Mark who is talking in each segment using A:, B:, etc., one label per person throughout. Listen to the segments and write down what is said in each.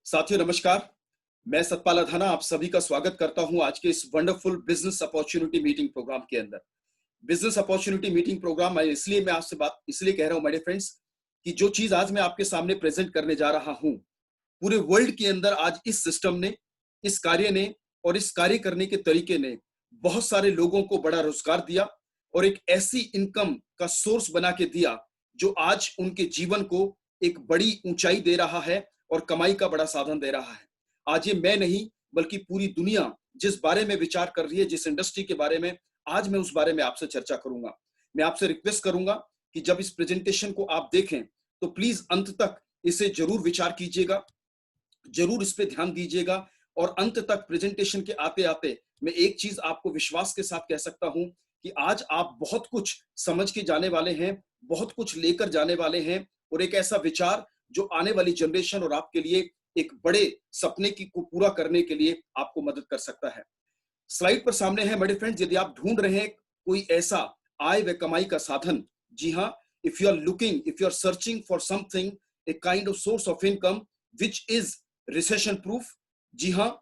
A: साथियों नमस्कार। मैं सतपाल अधाना आप सभी का स्वागत करता हूं आज के इस wonderful business opportunity meeting programme के अंदर। बिजनेस अपॉर्चुनिटी मीटिंग प्रोग्राम मैं आपसे बात इसलिए कह रहा हूं मेरे फ्रेंड्स कि जो चीज आज मैं आपके सामने प्रेजेंट करने जा रहा हूं, पूरे वर्ल्ड के अंदर आज इस सिस्टम ने, इस कार्य ने और इस कार्य करने के तरीके ने बहुत सारे लोगों को बड़ा रोजगार दिया और एक ऐसी इनकम का सोर्स बना के दिया जो आज उनके जीवन को एक बड़ी ऊंचाई दे रहा है और कमाई का बड़ा साधन दे रहा है। आज ये मैं नहीं बल्कि पूरी दुनिया जिस बारे में विचार कर रही है, जिस इंडस्ट्री के बारे में, आज मैं उस बारे में आपसे चर्चा करूंगा। मैं आपसे रिक्वेस्ट करूंगा कि जब इस प्रेजेंटेशन को आप देखें तो प्लीज अंत तक इसे जरूर विचार कीजिएगा, जरूर इस पे ध्यान दीजिएगा और अंत तक प्रेजेंटेशन के आते आते मैं एक चीज आपको विश्वास के साथ कह सकता हूं कि आज आप बहुत कुछ समझ के जाने वाले हैं, बहुत कुछ लेकर जाने वाले हैं और एक ऐसा विचार जो आने वाली जनरेशन और आपके लिए एक बड़े सपने की को पूरा करने के लिए आपको मदद कर सकता है। स्लाइड पर सामने है मेरे फ्रेंड्स, यदि आप ढूंढ रहे हैं कोई ऐसा आय व कमाई का साधन, जी हाँ, if you are searching for something, a kind of source of income which is recession proof, जी हाँ,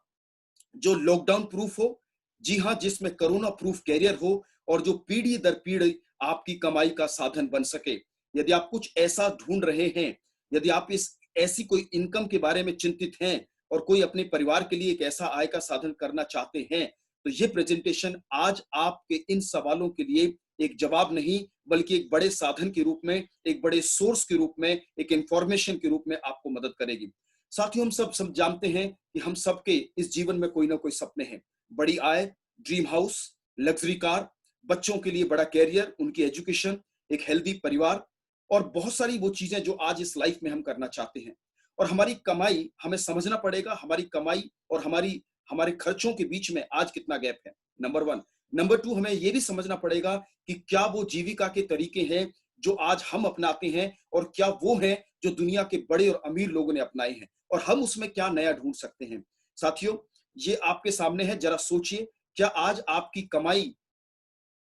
A: जो लॉकडाउन प्रूफ हो, जी हाँ, जिसमें कोरोना प्रूफ कैरियर हो और जो पीढ़ी दर पीढ़ी आपकी कमाई का साधन बन सके। यदि आप कुछ ऐसा ढूंढ रहे हैं, यदि आप इस ऐसी कोई इनकम के बारे में चिंतित हैं और कोई अपने परिवार के लिए एक ऐसा आय का साधन करना चाहते हैं, तो ये प्रेजेंटेशन आज आपके इन सवालों के लिए एक जवाब नहीं बल्कि एक बड़े साधन के रूप में, एक बड़े सोर्स के रूप में, एक इंफॉर्मेशन के रूप में आपको मदद करेगी। साथियों, हम सब जानते हैं कि हम सबके इस जीवन में कोई ना कोई सपने हैं। बड़ी आय, ड्रीम हाउस, लग्जरी कार, बच्चों के लिए बड़ा कैरियर, उनकी एजुकेशन, एक हेल्दी परिवार और बहुत सारी वो चीजें जो आज इस लाइफ में हम करना चाहते हैं। और हमारी कमाई, हमें समझना पड़ेगा हमारी कमाई और हमारे खर्चों के बीच में आज कितना गैप है, नंबर वन। नंबर टू, हमें यह भी समझना पड़ेगा कि क्या वो जीविका के तरीके हैं जो आज हम अपनाते हैं और क्या वो हैं जो दुनिया के बड़े और अमीर लोगों ने अपनाए हैं और हम उसमें क्या नया ढूंढ सकते हैं। साथियों, ये आपके सामने है, जरा सोचिए, क्या आज आपकी कमाई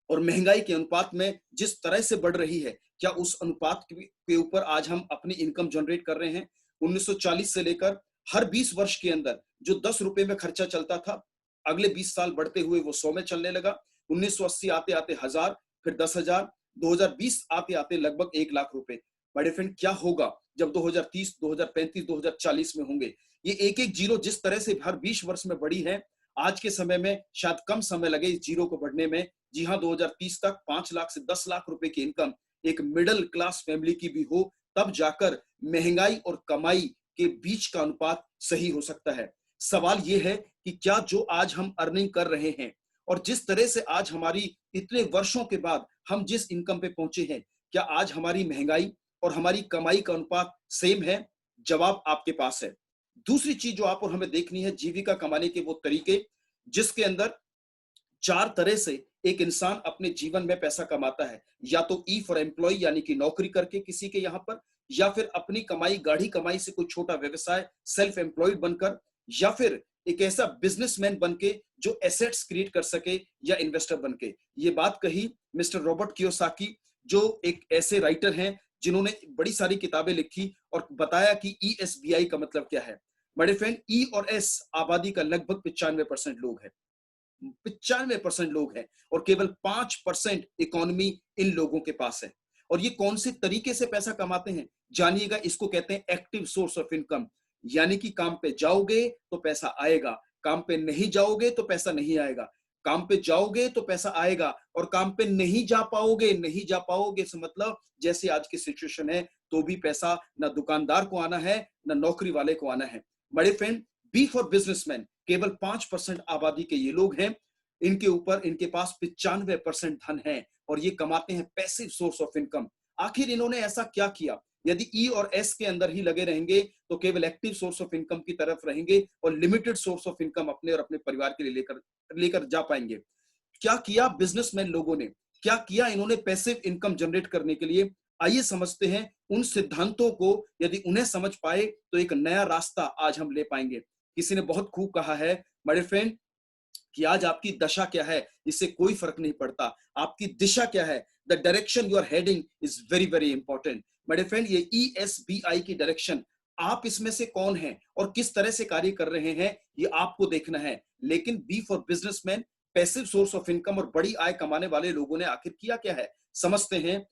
A: और महंगाई के अनुपात में जिस तरह से बढ़ रही है, क्या उस अनुपात के ऊपर आज हम अपनी इनकम जनरेट कर रहे हैं? 1940 से लेकर हर 20 वर्ष के अंदर जो 10 रुपए में खर्चा चलता था, अगले 20 साल बढ़ते हुए वो 100 में चलने लगा। 1980 आते आते 1000, फिर 10,000, 2020 आते आते लगभग 1 लाख रुपए। बड़े फ्रेंड, क्या होगा जब 2030, 2035, 2040 में होंगे? ये एक एक जीरो जिस तरह से हर 20 वर्ष में बढ़ी है, आज के समय में शायद कम समय लगे इस जीरो को बढ़ने में। जी हाँ, 2030 तक 5 लाख से 10 लाख रुपए की इनकम एक मिडिल क्लास फैमिली की भी हो, तब जाकर महंगाई और कमाई के बीच का अनुपात सही हो सकता है। सवाल यह है कि क्या जो आज हम अर्निंग कर रहे हैं और जिस तरह से आज हमारी इतने वर्षों के बाद हम जिस इनकम पे पहुंचे हैं, क्या आज हमारी महंगाई और हमारी कमाई का अनुपात सेम है? जवाब आपके पास है। दूसरी चीज जो आप और हमें देखनी है, जीविका कमाने के वो तरीके जिसके अंदर 4 तरह से एक इंसान अपने जीवन में पैसा कमाता है। या तो ई फॉर एम्प्लॉय यानी कि नौकरी करके किसी के यहां पर, या फिर अपनी कमाई, गाढ़ी कमाई से कोई छोटा व्यवसाय, सेल्फ एम्प्लॉयड बनकर, या फिर एक ऐसा बिजनेसमैन बनके जो एसेट्स क्रिएट कर सके, या इन्वेस्टर बनके। ये बात कही मिस्टर रॉबर्ट कियोसाकी, जो एक ऐसे राइटर हैं जिन्होंने बड़ी सारी किताबें लिखी और बताया कि ESBI का मतलब क्या है। मेरे फ्रेंड, ई और एस आबादी का लगभग 95% लोग हैं, 95% लोग हैं और केवल 5% इकोनॉमी इन लोगों के पास है। और ये कौन से तरीके से पैसा कमाते हैं जानिएगा, इसको कहते हैं एक्टिव सोर्स ऑफ इनकम। यानी कि काम पे जाओगे तो पैसा आएगा, काम पे नहीं जाओगे तो पैसा नहीं आएगा, काम पे जाओगे तो पैसा आएगा और काम पे नहीं जा पाओगे से मतलब जैसे आज की सिचुएशन है तो भी पैसा ना दुकानदार को आना है ना नौकरी वाले को आना है। बड़े फ्रेंड, बी फॉर बिजनेसमैन, केवल 5% आबादी के ये लोग हैं, इनके पास 95% धन है और ये कमाते हैं पैसिव सोर्स ऑफ इनकम। आखिर इन्होंने ऐसा क्या किया? यदि ई और एस के अंदर ही लगे रहेंगे तो केवल एक्टिव सोर्स ऑफ इनकम की तरफ रहेंगे और लिमिटेड सोर्स ऑफ इनकम अपने और अपने परिवार के लिए लेकर लेकर जा पाएंगे। क्या किया बिजनेसमैन लोगों ने? क्या किया इन्होंने पैसिव इनकम जनरेट करने के लिए? आइए समझते हैं उन सिद्धांतों को। यदि उन्हें समझ पाए तो एक नया रास्ता आज हम ले पाएंगे। किसी ने बहुत खूब कहा है मेरे फ्रेंड कि आज आपकी दशा क्या है इससे कोई फर्क नहीं पड़ता, आपकी दिशा क्या है, the direction you are heading is very very important. मेरे फ्रेंड, ये ESBI की डायरेक्शन आप इसमें से कौन हैं और किस तरह से कार्य कर रहे हैं, ये आपको देखना है। लेकिन B for businessman, passive source of income और बड़ी आय कमाने वाले लोगों ने आखिर किया क्या है, समझते हैं।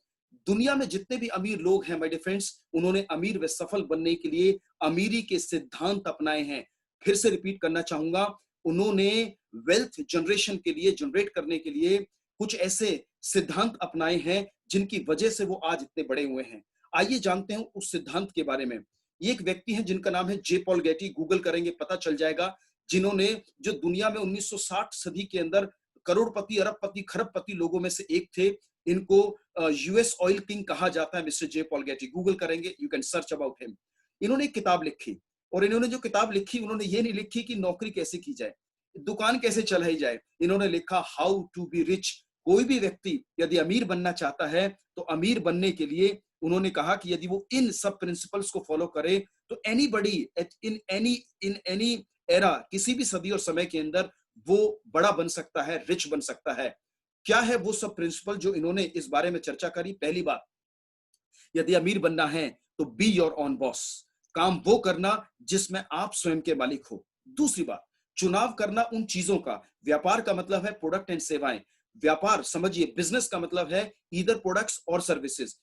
A: दुनिया में जितने भी अमीर लोग हैं माय डियर फ्रेंड्स, उन्होंने अमीर व सफल बनने के लिए अमीरी के सिद्धांत अपनाए हैं। फिर से रिपीट करना चाहूंगा, उन्होंने वेल्थ जनरेशन के लिए, जनरेट करने के लिए कुछ ऐसे सिद्धांत अपनाए हैं जिनकी वजह से वो आज इतने बड़े हुए हैं। आइए जानते हैं उस सिद्धांत के बारे में। ये एक व्यक्ति है जिनका नाम है जे पॉल गेटी, गूगल करेंगे पता चल जाएगा, जिन्होंने, जो दुनिया में 1960 सदी के अंदर करोड़पति, अरबपति, खरबपति लोगों में से एक थे। इनको यूएस ऑयल किंग कहा जाता है, Mr J Paul Getty. Google करेंगे, you can search about him. इन्होंने एक किताब लिखी, और इन्होंने जो किताब लिखी, उन्होंने ये नहीं लिखी कि नौकरी कैसे की जाए, दुकान कैसे चलाई जाए। इन्होंने लिखा हाउ टू बी रिच। कोई भी व्यक्ति यदि अमीर बनना चाहता है, तो अमीर बनने के लिए उन्होंने कहा कि यदि वो इन सब प्रिंसिपल्स को फॉलो करे, तो एनीबडी इन एनी एरा, किसी भी सदी और समय के अंदर वो बड़ा बन सकता है, रिच बन सकता है। क्या है वो सब प्रिंसिपल जो इन्होंने इस बारे में चर्चा करी? पहली बात, यदि अमीर बनना है तो बी योर ऑन बॉस, काम वो करना जिसमें आप स्वयं के मालिक हो। दूसरी बात, चुनाव करना उन चीजों का, व्यापार का मतलब है प्रोडक्ट एंड सेवाएं। व्यापार समझिए, बिजनेस का मतलब है ईदर प्रोडक्ट्स और सर्विसेज।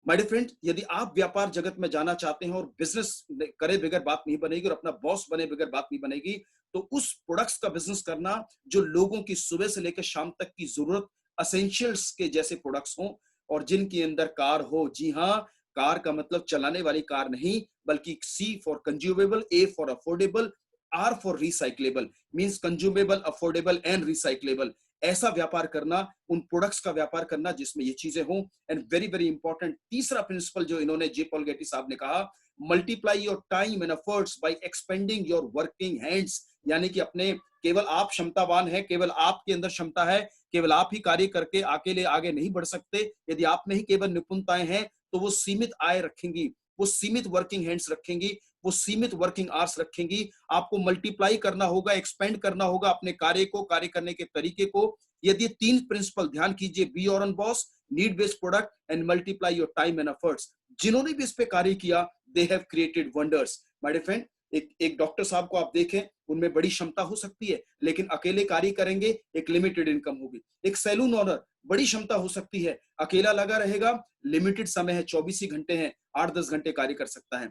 A: माय डियर फ्रेंड, यदि आप व्यापार जगत में जाना चाहते हैं और बिजनेस करे बगैर बात नहीं बनेगी, और अपना बॉस बने बगैर बात नहीं बनेगी, तो उस प्रोडक्ट्स का बिजनेस करना जो लोगों की सुबह से लेकर शाम तक की जरूरत, असेंशियल्स के जैसे प्रोडक्ट्स हों, और जिनके अंदर कार हो। जी हाँ, कार का मतलब चलाने वाली कार नहीं, बल्कि C for consumable, A for affordable, R for recyclable, means consumable, affordable and recyclable. ऐसा व्यापार करना, उन प्रोडक्ट्स का व्यापार करना जिसमें ये चीजें हों। एंड वेरी वेरी इंपॉर्टेंट तीसरा प्रिंसिपल जो इन्होंने, जे पॉल गेटी साहब ने कहा, multiply your time and efforts bye expanding your working hands. यानी कि अपने, केवल आप क्षमतावान है, केवल आपके अंदर क्षमता है, केवल आप ही कार्य करके अकेले आगे नहीं बढ़ सकते। यदि आप में ही केवल निपुणताएं हैं, तो वो सीमित आय रखेंगी, वो सीमित वर्किंग हैंड्स रखेंगी, वो सीमित वर्किंग आवर्स रखेंगी। आपको मल्टीप्लाई करना होगा, एक्सपेंड करना होगा अपने कार्य को, कार्य करने के तरीके को। यदि तीन प्रिंसिपल ध्यान कीजिए, be your own boss, need based product and multiply your time and efforts, जिन्होंने भी इस पे कार्य किया, they have created wonders. My dear friend, एक डॉक्टर साहब को आप देखें, उनमें बड़ी क्षमता हो सकती है, लेकिन अकेले कार्य करेंगे, एक लिमिटेड इनकम होगी। एक सैलून ओनर, बड़ी क्षमता हो सकती है, अकेला लगा रहेगा, लिमिटेड समय है, 24 ही घंटे हैं, 8-10 घंटे कार्य कर सकता है।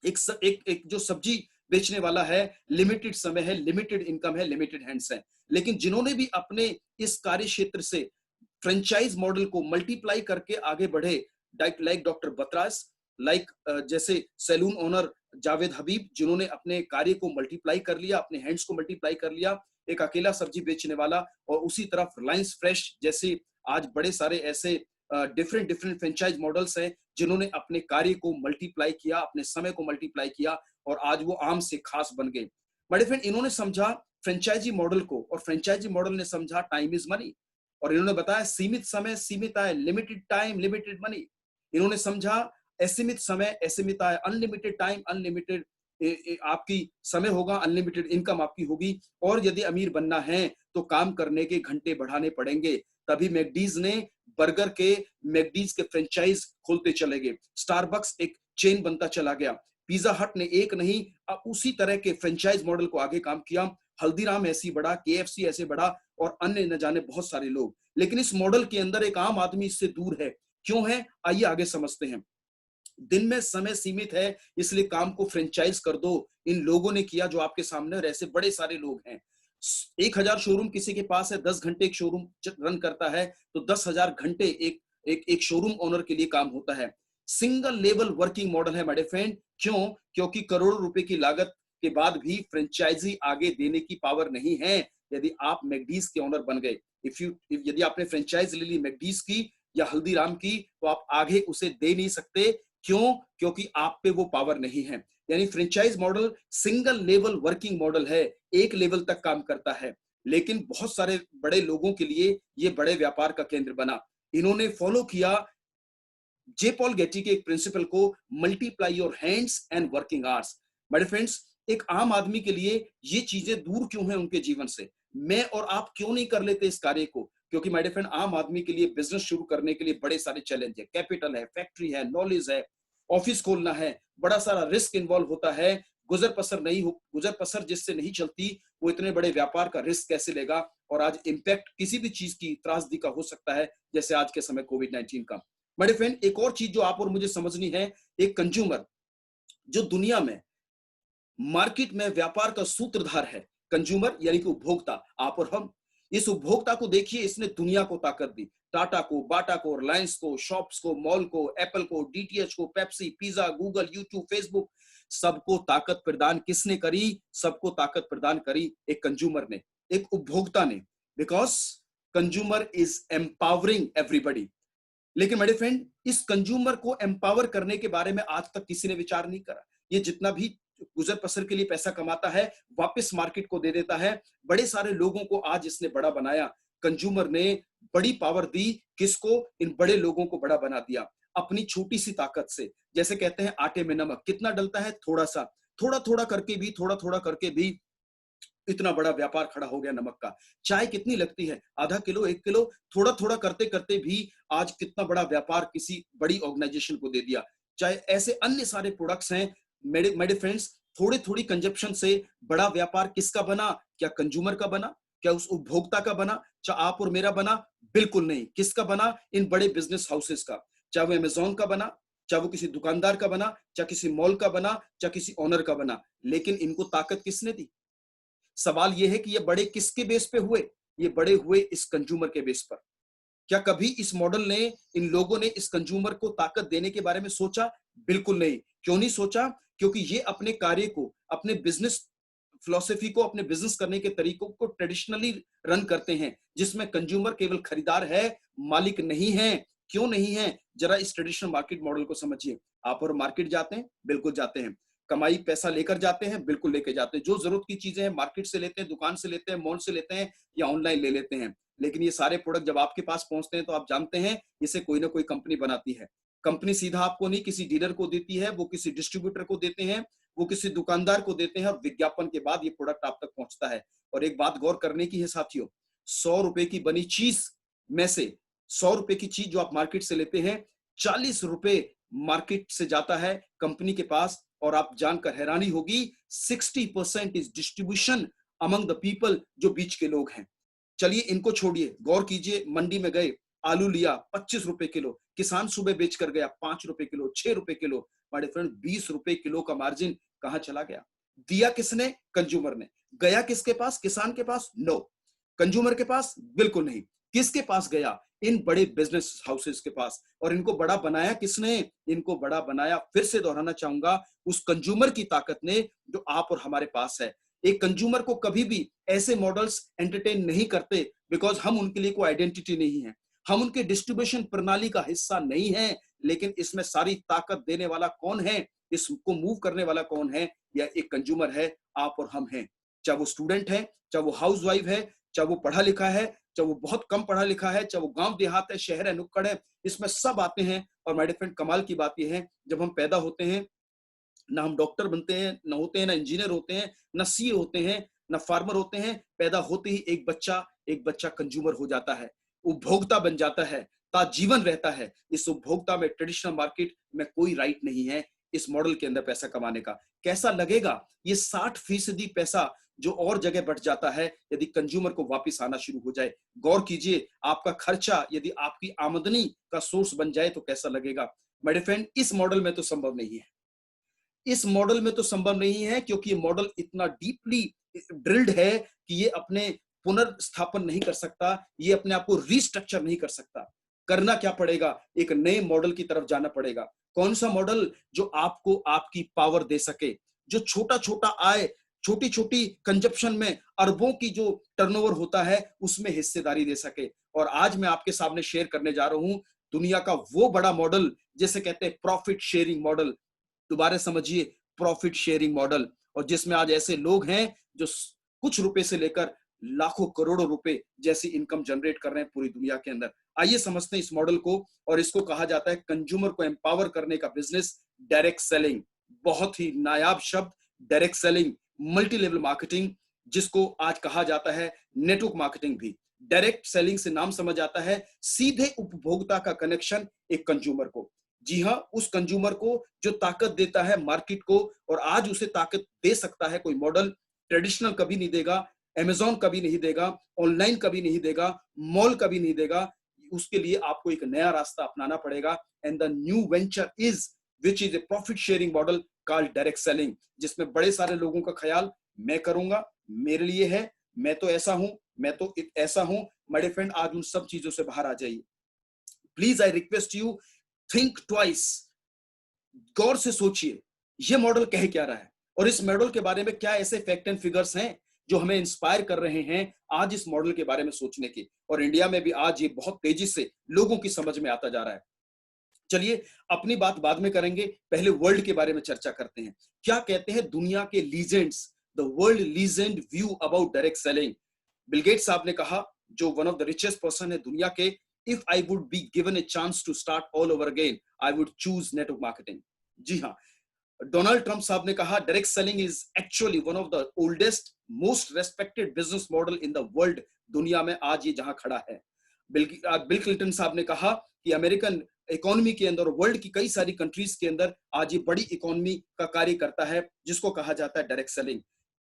A: एक जो सब्जी बेचने वाला है, लिमिटेड समय है, लिमिटेड इनकम है, लिमिटेड हैंड्स है। लेकिन जिन्होंने भी अपने इस कार्य क्षेत्र से फ्रेंचाइज मॉडल को मल्टीप्लाई करके आगे बढ़े, लाइक डॉक्टर बतरास, लाइक जैसे सैलून ओनर जावेद हबीब, जिन्होंने अपने कार्य को मल्टीप्लाई कर लिया, अपने हैंड्स को मल्टीप्लाई कर लिया, एक अकेला सब्जी बेचने वाला। और उसी तरफ रिलायंस फ्रेश जैसे आज बड़े सारे ऐसे डिफरेंट डिफरेंट फ्रेंचाइज मॉडल्स हैं, जिन्होंने अपने कार्य को मल्टीप्लाई किया, अपने समय को मल्टीप्लाई किया, और आज वो आम से खास बन गए। बड़े फ्रेंड, इन्होंने समझा फ्रेंचाइजी मॉडल को, और फ्रेंचाइजी मॉडल ने समझा टाइम इज मनी, और इन्होंने बताया सीमित समय सीमित आय, लिमिटेड टाइम लिमिटेड मनी। इन्होंने समझा असीमित समय असीमित आय, अनलिमिटेड टाइम अनलिमिटेड आपकी समय होगा, अनलिमिटेड इनकम आपकी होगी। और यदि अमीर बनना है तो काम करने के घंटे बढ़ाने पड़ेंगे। तभी मैकडीज ने बर्गर के, मैकडीज के फ्रेंचाइज खोलते चले गए, स्टारबक्स एक चेन बनता चला गया, पिज्जा हट ने एक नहीं उसी तरह के फ्रेंचाइज मॉडल को आगे काम किया, हल्दीराम ऐसी बढ़ा, केएफसी ऐसे बढ़ा, और अन्य न जाने बहुत सारे लोग। लेकिन इस मॉडल के अंदर एक आम आदमी इससे दूर है। क्यों है, आइए आगे समझते हैं। दिन में समय सीमित है, इसलिए काम को फ्रेंचाइज कर दो। इन लोगों ने किया जो आपके सामने, और ऐसे बड़े सारे लोग हैं। 1000 शोरूम किसी के पास है, 10 घंटे एक शोरूम रन करता है, तो 10,000 घंटे एक शोरूम ओनर के लिए काम होता है। सिंगल लेवल वर्किंग मॉडल है मेरे फ्रेंड। क्यों? क्योंकि करोड़ों रुपए की लागत के बाद भी फ्रेंचाइजी आगे देने की पावर नहीं है। यदि आप मैकडीज के ओनर बन गए, यदि आपने फ्रेंचाइज ले ली मैकडीज की या हल्दीराम की, तो आप आगे उसे दे नहीं सकते। क्यों? क्योंकि आप पे वो पावर नहीं है। यानी franchise model single level working model है, एक लेवल तक काम करता है, लेकिन बहुत सारे बड़े लोगों के लिए ये बड़े व्यापार का केंद्र बना। इन्होंने फॉलो किया जे पॉल गेटी के एक प्रिंसिपल को, multiply your hands and working hours. मेरे फ्रेंड्स, एक आम आदमी के लिए ये चीजें दूर क्यों हैं उनके जीवन से? मैं और आप क्यों नहीं कर लेते इस कार्य को? क्योंकि मेरे फ्रेंड, आम आदमी के लिए बिजनेस शुरू करने के लिए बड़े सारे चैलेंज है, कैपिटल है, फैक्ट्री है, नॉलेज है, ऑफिस खोलना है, बड़ा सारा रिस्क इन्वॉल्व होता है, गुजर बसर जिससे नहीं चलती, वो इतने बड़े व्यापार का रिस्क कैसे लेगा। और आज इम्पैक्ट किसी भी चीज की त्रासदी का हो सकता है, जैसे आज के समय कोविड-19 का। मेरे फ्रेंड, एक और चीज जो आप और मुझे समझनी है, एक कंज्यूमर जो दुनिया में मार्केट में व्यापार का सूत्रधार है, कंज्यूमर यानी कि उपभोक्ता, आप और हम। इस उपभोक्ता को देखिए, इसने दुनिया को ताकत दी। टाटा को, बाटा को, रिलायंस को, शॉप्स को, मॉल को, एप्पल को, डीटीएच को, Pepsi, pizza, Google, YouTube, Facebook, सबको ताकत प्रदान किसने करी? सबको ताकत प्रदान करी एक कंज्यूमर ने, एक उपभोक्ता ने। Because consumer is empowering everybody. लेकिन मेरे फ्रेंड, इस कंज्यूमर को एम्पावर करने के बारे में आज तक किसी ने विचार नहीं करा। ये जितना भी गुजर बसर के लिए पैसा कमाता है, वापस मार्केट को दे देता है। बड़े सारे लोगों को आज इसने बड़ा बनाया। कंज्यूमर ने बड़ी पावर दी किसको? इन बड़े लोगों को बड़ा बना दिया अपनी छोटी सी ताकत से। जैसे कहते हैं आटे में नमक कितना डलता है? थोड़ा सा। थोड़ा थोड़ा करके भी इतना बड़ा व्यापार खड़ा हो गया नमक का। चाय कितनी लगती है? आधा किलो, 1 किलो। थोड़ा थोड़ा करते करते भी आज कितना बड़ा व्यापार किसी बड़ी ऑर्गेनाइजेशन को दे दिया। चाहे ऐसे अन्य सारे प्रोडक्ट्स हैं। मेरे फ्रेंड्स, थोड़ी थोड़ी कंजप्शन से बड़ा व्यापार किसका बना? क्या कंज्यूमर का बना? क्या उस उपभोक्ता का बना? चाहे आप और मेरा बना? बिल्कुल नहीं। किसका बना? इन बड़े बिजनेस हाउसेस का। चाहे वो अमेजोन का बना, चाहे वो किसी दुकानदार का बना, चाहे किसी मॉल का बना, चाहे किसी ओनर का बना। लेकिन इनको ताकत किसने दी? सवाल यह है कि ये बड़े किसके बेस पे हुए? ये बड़े हुए इस कंज्यूमर के बेस पर। क्या कभी इस मॉडल ने, इन लोगों ने इस कंज्यूमर को ताकत देने के बारे में सोचा? बिल्कुल नहीं। क्यों नहीं सोचा? क्योंकि ये अपने कार्य को, अपने बिजनेस फिलॉसफी को, अपने बिजनेस करने के तरीकों को ट्रेडिशनली रन करते हैं, जिसमें कंज्यूमर केवल खरीदार है, मालिक नहीं है। क्यों नहीं है? जरा इस ट्रेडिशनल मार्केट मॉडल को समझिए। आप और मार्केट जाते हैं? बिल्कुल जाते हैं। कमाई पैसा लेकर जाते हैं? बिल्कुल लेके जाते हैं। जो जरूरत की चीजें हैं मार्केट से लेते हैं, दुकान से लेते हैं, मॉल से लेते हैं, या ऑनलाइन ले लेते हैं। लेकिन ये सारे प्रोडक्ट जब आपके पास पहुंचते हैं तो आप जानते हैं इसे कोई ना कोई कंपनी बनाती है। कंपनी सीधा आपको नहीं, किसी डीलर को देती है, वो किसी डिस्ट्रीब्यूटर को देते हैं, वो किसी दुकानदार को देते हैं, और विज्ञापन के बाद ये प्रोडक्ट आप तक पहुंचता है। और एक बात गौर करने की है साथियों, 100 रुपए की बनी चीज में से, 100 रुपए की चीज जो आप मार्केट से लेते हैं, 40 रुपए मार्केट से जाता है कंपनी के पास। और आप जानकर हैरानी होगी, 60% is distribution among the people, जो बीच के लोग हैं। चलिए इनको छोड़िए, गौर कीजिए, मंडी में गए, आलू लिया 25 रुपए किलो, किसान सुबह बेच कर गया 5 रुपए किलो, 6 रुपए किलो। माय फ्रेंड, 20 रुपए किलो का मार्जिन कहां चला गया? दिया किसने? कंज्यूमर ने। गया किसके पास? किसान के पास? नो। कंज्यूमर के पास? बिल्कुल नहीं। किसके पास गया? इन बड़े बिजनेस हाउसेस के पास। और इनको बड़ा बनाया किसने? इनको बड़ा बनाया, फिर से दोहराना चाहूंगा, उस कंज्यूमर की ताकत ने, जो आप और हमारे पास है। एक कंज्यूमर को कभी भी ऐसे मॉडल्स एंटरटेन नहीं करते, बिकॉज हम उनके लिए कोई आइडेंटिटी नहीं है, हम उनके डिस्ट्रीब्यूशन प्रणाली का हिस्सा नहीं है। लेकिन इसमें सारी ताकत देने वाला कौन है? इसको मूव करने वाला कौन है? यह एक कंज्यूमर है, आप और हम हैं। चाहे वो स्टूडेंट है, चाहे वो हाउस वाइफ है, चाहे वो पढ़ा लिखा है, चाहे वो बहुत कम पढ़ा लिखा है, चाहे वो गांव देहात है, शहर है, नुक्कड़ है, इसमें सब आते हैं। और माय फ्रेंड, कमाल की बात यह है, जब हम पैदा होते हैं, ना हम डॉक्टर बनते हैं, ना होते हैं, ना इंजीनियर होते हैं, ना सीए होते हैं, ना फार्मर होते हैं। पैदा होते ही एक बच्चा कंज्यूमर हो जाता है, उपभोक्ता बन जाता है, ताजीवन रहता है। इस उपभोक्ता में ट्रेडिशनल मार्केट में कोई राइट नहीं है इस मॉडल के अंदर पैसा कमाने का। कैसा लगेगा? ये 60% पैसा जो और जगह बढ़ जाता है यदि कंज्यूमर को वापस आना शुरू हो जाए। गौर कीजिए, आपका खर्चा यदि आपकी आमदनी का सोर्स बन जाए तो कैसा लगेगा। मेरे फ्रेंड, इस मॉडल में तो संभव नहीं है। इस मॉडल में तो संभव नहीं है, क्योंकि ये मॉडल इतना डीपली ड्रिल्ड है कि ये अपने पुनर्स्थापन नहीं कर सकता, ये अपने आप को रीस्ट्रक्चर नहीं कर सकता। करना क्या पड़ेगा? एक नए मॉडल की तरफ जाना पड़ेगा। कौन सा मॉडल? जो आपको आपकी पावर दे सके, जो छोटा छोटा आय, छोटी छोटी कंजप्शन में अरबों की जो टर्नओवर होता है उसमें हिस्सेदारी दे सके। और आज मैं आपके सामने शेयर करने जा रहा हूं दुनिया का वो बड़ा मॉडल, जिसे कहते हैं प्रॉफिट शेयरिंग मॉडल। दोबारा समझिए, प्रॉफिट शेयरिंग मॉडल। और जिसमें आज ऐसे लोग हैं जो कुछ रुपए से लेकर लाखों करोड़ों रुपए जैसी इनकम जनरेट कर रहे हैं पूरी दुनिया के अंदर। आइए समझते हैं इस मॉडल को। और इसको कहा जाता है कंज्यूमर को एम्पावर करने का बिजनेस, डायरेक्ट सेलिंग। बहुत ही नायाब शब्द, direct selling, multi level marketing, जिसको आज कहा जाता है नेटवर्क मार्केटिंग भी। डायरेक्ट सेलिंग से नाम समझ आता है, सीधे उपभोक्ता का कनेक्शन एक कंज्यूमर को। जी हाँ, उस कंज्यूमर को जो ताकत देता है मार्केट को, और आज उसे ताकत दे सकता है कोई मॉडल ट्रेडिशनल कभी नहीं देगा, अमेज़न कभी नहीं देगा, ऑनलाइन कभी नहीं देगा, मॉल कभी नहीं देगा। उसके लिए आपको एक नया रास्ता अपनाना पड़ेगा, and the new venture is which is a profit sharing model called direct selling, जिसमें बड़े सारे लोगों का ख्याल मैं करूंगा, मेरे लिए है, मैं तो ऐसा हूं, मैं तो ऐसा हूं। माय डियर फ्रेंड, आज उन सब चीजों से बाहर आ जाइए। Please I request you, think twice, गौर से सोचिए ये मॉडल कह क्या रहा है, और इस मॉडल के बारे में क्या ऐसे फैक्ट एंड फिगर्स हैं जो हमें इंस्पायर कर रहे हैं आज इस मॉडल के बारे में सोचने की। और इंडिया में भी आज ये बहुत तेजी से लोगों की समझ में आता जा रहा है। चलिए, अपनी बात बाद में करेंगे, पहले वर्ल्ड के बारे में चर्चा करते हैं। क्या कहते हैं दुनिया के legends, the world legend view about direct selling. Bill Gates साहब ने कहा, जो one of the richest person है दुनिया के, if I would be given a chance to start all over again, I would choose network marketing. जी हाँ, Donald Trump साहब ने कहा, direct selling is actually one of the oldest most respected business model in the world. दुनिया में आज ये जहां खड़ा है। बिल क्लिंटन साहब ने कहा कि अमेरिकन इकोनॉमी के अंदर, वर्ल्ड की कई सारी कंट्रीज के अंदर आज ये बड़ी इकोनॉमी का कार्य करता है, जिसको कहा जाता है डायरेक्ट सेलिंग।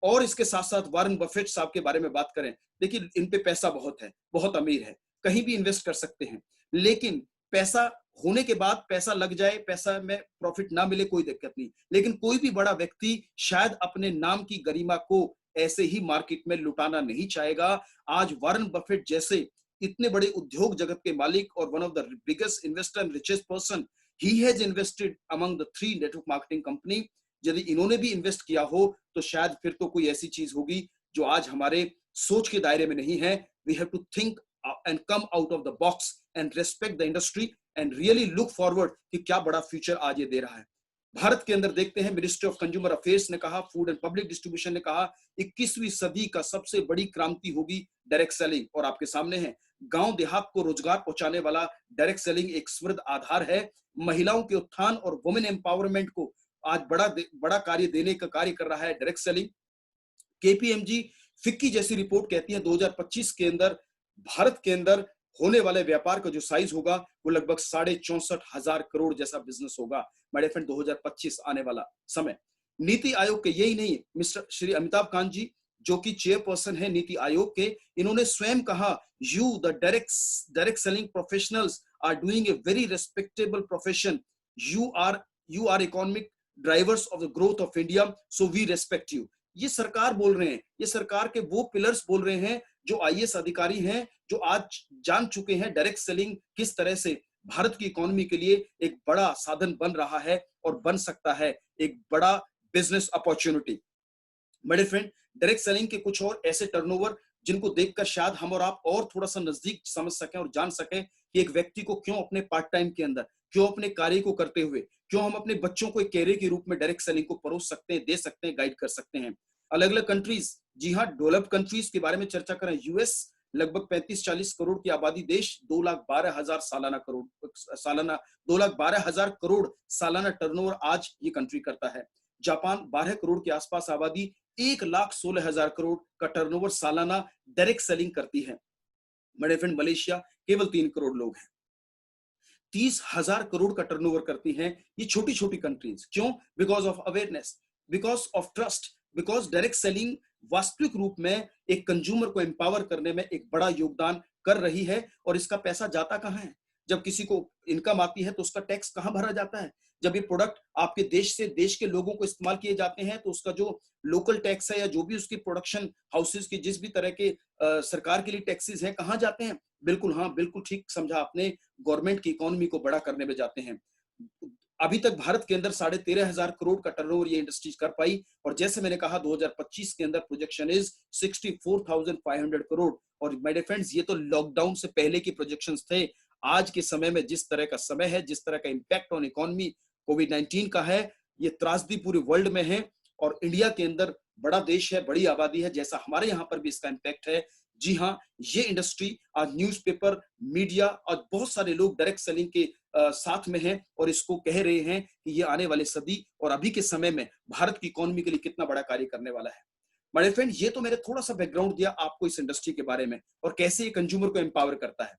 A: और इसके साथ साथ वारेन बफेट साहब के बारे में बात करें, देखिए इन पे पैसा बहुत है, बहुत अमीर है, कहीं भी इन्वेस्ट कर सकते हैं, लेकिन पैसा होने के बाद, पैसा लग जाए, पैसा में प्रॉफिट ना मिले, कोई दिक्कत नहीं, लेकिन कोई भी बड़ा व्यक्ति शायद अपने नाम की गरिमा को ऐसे ही मार्केट में लुटाना नहीं चाहेगा। आज वारेन बफेट जैसे इतने बड़े उद्योग जगत के मालिक और one of the biggest investor and richest person, he has invested among the 3 network marketing company. यदि इन्होंने भी इन्वेस्ट किया हो तो शायद फिर तो कोई ऐसी चीज होगी जो आज हमारे सोच के दायरे में नहीं है। We have to think and come out of the box and respect the industry and really look forward कि क्या बड़ा फ्यूचर आज ये दे रहा है। भारत के अंदर देखते हैं, मिनिस्ट्री ऑफ कंज्यूमर अफेयर्स ने कहा, फूड एंड पब्लिक डिस्ट्रीब्यूशन ने कहा, 21वीं सदी का सबसे बड़ी क्रांति होगी डायरेक्ट सेलिंग। और आपके सामने है, गांव देहात को रोजगार पहुंचाने वाला डायरेक्ट सेलिंग एक समृद्ध आधार है। महिलाओं के उत्थान और वुमेन एम्पावरमेंट को आज बड़ा कार्य देने का कार्य कर रहा है डायरेक्ट सेलिंग। केपीएमजी फिक्की जैसी रिपोर्ट कहती है 2025 के अंदर भारत के अंदर होने वाले व्यापार का जो साइज होगा वो लगभग 64,500 करोड़ जैसा बिजनेस होगा। मेरे फ्रेंड 2025 आने वाला समय। नीति आयोग के यही नहीं, मिस्टर श्री अमिताभ कांत जी जो कि चेयरपर्सन है नीति आयोग के, इन्होंने स्वयं कहा, you the direct selling professionals are doing a very respectable profession, you are economic drivers of the growth of India, so we respect you. ये सरकार बोल रहे हैं, ये सरकार के वो पिलर्स बोल रहे हैं जो आईएएस अधिकारी हैं, जो आज जान चुके हैं डायरेक्ट सेलिंग किस तरह से भारत की इकोनॉमी के लिए एक बड़ा साधन बन रहा है और बन सकता है एक बड़ा बिजनेस अपॉर्चुनिटी। मेरे फ्रेंड, डायरेक्ट सेलिंग के कुछ और ऐसे टर्नओवर जिनको देखकर शायद हम और आप और थोड़ा सा नजदीक समझ सकें और जान सकें कि एक व्यक्ति को क्यों अपने पार्ट टाइम के अंदर, क्यों अपने कार्य को करते हुए, क्यों हम अपने बच्चों को एक कैरियर के रूप में डायरेक्ट सेलिंग को परोस सकते हैं, दे सकते हैं, गाइड कर सकते हैं। अलग अलग कंट्रीज, जी हाँ, डेवलप्ड कंट्रीज के बारे में चर्चा करें। यूएस लगभग 35-40 करोड़ की आबादी देश, 2,12,000 सालाना 2,12,000 करोड़ सालाना टर्नओवर आज ये कंट्री करता है। जापान 12 करोड़ के आसपास आबादी, 1,16,000 करोड़ का टर्नओवर सालाना डायरेक्ट सेलिंग करती है। मेरे फ्रेंड, मलेशिया केवल 3 करोड़ लोग हैं, 30,000 करोड़ का टर्नओवर करती हैं ये छोटी छोटी कंट्रीज। क्यों? Because of awareness, because of trust, because direct selling वास्तविक रूप में एक कंज्यूमर को एम्पावर करने में एक बड़ा योगदान कर रही है। और इसका पैसा जाता कहां है? जब किसी को इनकम आती है तो उसका टैक्स कहां भरा जाता है? जब ये प्रोडक्ट आपके देश से देश के लोगों को इस्तेमाल किए जाते हैं तो उसका जो लोकल टैक्स है या जो भी उसकी प्रोडक्शन हाउसेज की जिस भी तरह के सरकार के लिए टैक्सेस हैं, कहां जाते हैं? बिल्कुल, हाँ, बिल्कुल ठीक समझा आपने, गवर्नमेंट की इकोनॉमी को बड़ा करने में जाते हैं। अभी तक भारत के अंदर 13,500 करोड़ का टर्नओवर ये इंडस्ट्रीज कर पाई, और जैसे मैंने कहा 2025 के अंदर प्रोजेक्शन इज 64,500 करोड़। और मेरे फ्रेंड्स, ये तो लॉकडाउन से पहले की प्रोजेक्शंस थे। आज के समय में जिस तरह का समय है, जिस तरह का इंपैक्ट ऑन इकोनॉमी कोविड-19 का है, ये त्रासदी पूरे वर्ल्ड में है। और इंडिया के अंदर बड़ा देश है, बड़ी आबादी है, जैसा हमारे यहाँ पर भी इसका इंपैक्ट है। जी हाँ, ये इंडस्ट्री आज न्यूज़पेपर, मीडिया और बहुत सारे लोग डायरेक्ट सेलिंग के साथ में हैं और इसको कह रहे हैं कि ये आने वाली सदी और अभी के समय में भारत की इकोनॉमी के लिए कितना बड़ा कार्य करने वाला है। मेरे फ्रेंड, ये तो मैंने थोड़ा सा बैकग्राउंड दिया आपको इस इंडस्ट्री के बारे में और कैसे ये कंज्यूमर को एम्पावर करता है।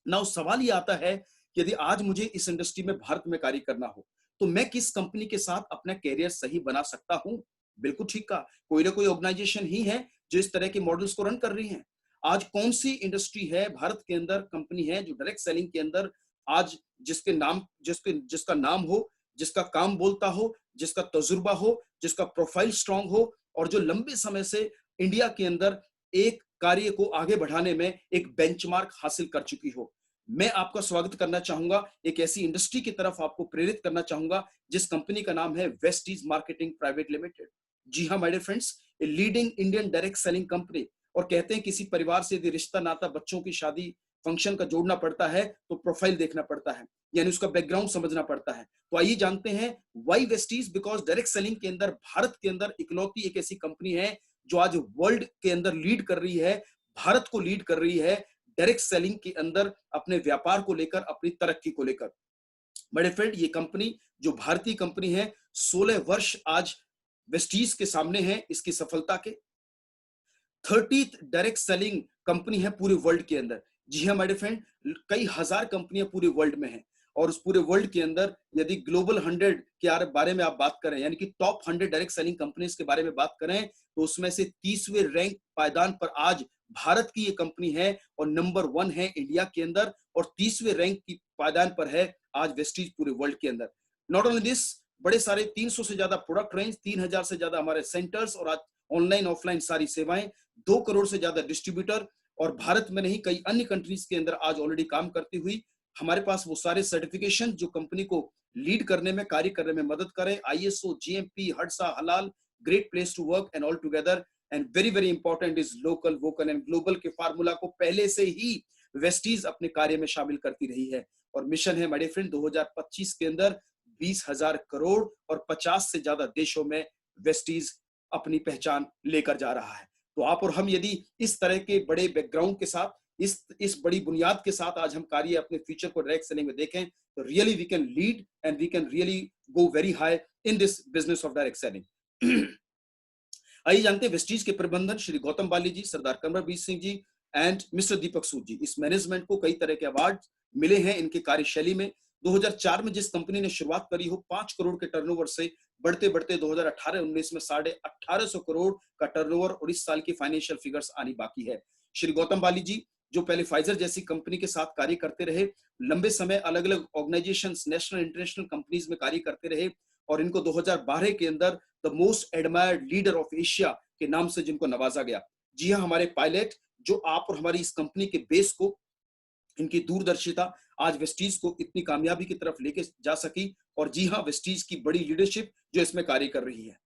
A: नाउ सवाल ये आता है कि यदि आज मुझे इस इंडस्ट्री में भारत में कार्य करना हो तो मैं किस कंपनी के साथ अपना कैरियर सही बना सकता हूं। बिल्कुल ठीक कहा, कोई ना कोई ऑर्गेनाइजेशन ही है जो इस तरह के मॉडल्स को रन कर रही है। आज कौन सी इंडस्ट्री है भारत के अंदर, कंपनी है जो डायरेक्ट सेलिंग के अंदर आज जिसका नाम हो, जिसका काम बोलता हो, जिसका तजुर्बा हो, जिसका प्रोफाइल स्ट्रांग हो और जो लंबे समय से इंडिया के अंदर एक कार्य को आगे बढ़ाने में एक बेंचमार्क हासिल कर चुकी हो। मैं आपका स्वागत करना चाहूंगा, एक ऐसी इंडस्ट्री की तरफ आपको प्रेरित करना चाहूंगा जिस कंपनी का नाम है वेस्टीज मार्केटिंग प्राइवेट लिमिटेड। जी हाँ my dear friends, a leading Indian direct selling company. और कहते हैं किसी परिवार से यदि रिश्ता नाता, बच्चों की शादी, फंक्शन का जोड़ना पड़ता है तो प्रोफाइल देखना पड़ता है, यानी उसका बैकग्राउंड समझना पड़ता है। तो आइए जानते हैं why Vestige. Because direct selling के अंदर भारत के अंदर इकलौती एक ऐसी कंपनी है जो आज वर्ल्ड के अंदर लीड कर रही है, भारत को लीड कर रही है डायरेक्ट सेलिंग के अंदर, अपने व्यापार को लेकर, अपनी तरक्की को लेकर। बड़े फ्रेंड, ये कंपनी जो भारतीय कंपनी है, 16 वर्ष आज वेस्टीज के सामने है इसकी सफलता के। 30th डायरेक्ट सेलिंग कंपनी है पूरे वर्ल्ड के अंदर। जी हाँ माय फ्रेंड, कई हजार कंपनियां पूरे वर्ल्ड में हैं और उस पूरे वर्ल्ड के अंदर यदि ग्लोबल 100 के बारे में आप बात करें, यानी कि टॉप 100 डायरेक्ट सेलिंग कंपनीज के बारे में बात करें, तो उसमें से 30वें रैंक पायदान पर आज भारत की ये कंपनी है और नंबर 1 है इंडिया के अंदर, और 30वें रैंक की पायदान पर है आज वेस्टीज पूरे वर्ल्ड के अंदर। नॉट ओनली दिस, बड़े सारे 300 से ज्यादा प्रोडक्ट रेंज, 3000 से ज्यादा हमारे सेंटर्स और आज ऑनलाइन ऑफलाइन सारी सेवाएं, 2 करोड़ से ज्यादा डिस्ट्रीब्यूटर, और भारत में नहीं कई अन्य कंट्रीज के अंदर आज ऑलरेडी काम करती हुई हमारे पास वो सारे सर्टिफिकेशन जो कंपनी को लीड करने में, कार्य करने में मदद करें। ISO, GMP, हडसा, हलाल, great place to work and all together. And very very important is local, vocal and global के फार्मूला को पहले से ही वेस्टीज अपने कार्य में शामिल करती रही है। और मिशन है मेरे फ्रेंड 2025 के अंदर 20,000 करोड़ और 50 से ज्यादा देशों में वेस्टीज अपनी पहचान लेकर जा रहा है। तो आप और हम यदि इस तरह के बड़े बैकग्राउंड के साथ, इस बड़ी बुनियाद के साथ आज हम कार्य अपने फ्यूचर को डायरेक्ट सेलिंग में देखें तो really we can lead and we can really go very high in this business of direct selling. आइए जानते हैं वेस्टीज के प्रबंधन श्री गौतम बाली जी, सरदार कमरवीर सिंह जी एंड मिस्टर दीपक सूद जी। इस मैनेजमेंट को कई तरह के अवार्ड मिले हैं इनके कार्यशैली में। 2004 में जिस कंपनी ने शुरुआत करी हो 5 करोड़ के टर्नओवर से, बढ़ते बढ़ते 2018-19 में 1850 करोड़ का टर्नओवर और इस साल की फाइनेंशियल फिगर्स आनी बाकी है। श्री गौतम बाली जी जो पहले फाइजर जैसी कंपनी के साथ कार्य करते रहे, लंबे समय अलग अलग ऑर्गेनाइजेशंस, नेशनल इंटरनेशनल कंपनीज में कार्य करते रहे, और इनको 2012 के अंदर the most admired leader of Asia के नाम से जिनको नवाजा गया। जी हाँ, हमारे पायलट जो आप और हमारी इस कंपनी के बेस को, इनकी दूरदर्शिता आज वेस्टीज को इतनी कामयाबी की तरफ लेके जा सकी। और जी हाँ, वेस्टीज की बड़ी लीडरशिप जो इसमें कार्य कर रही है।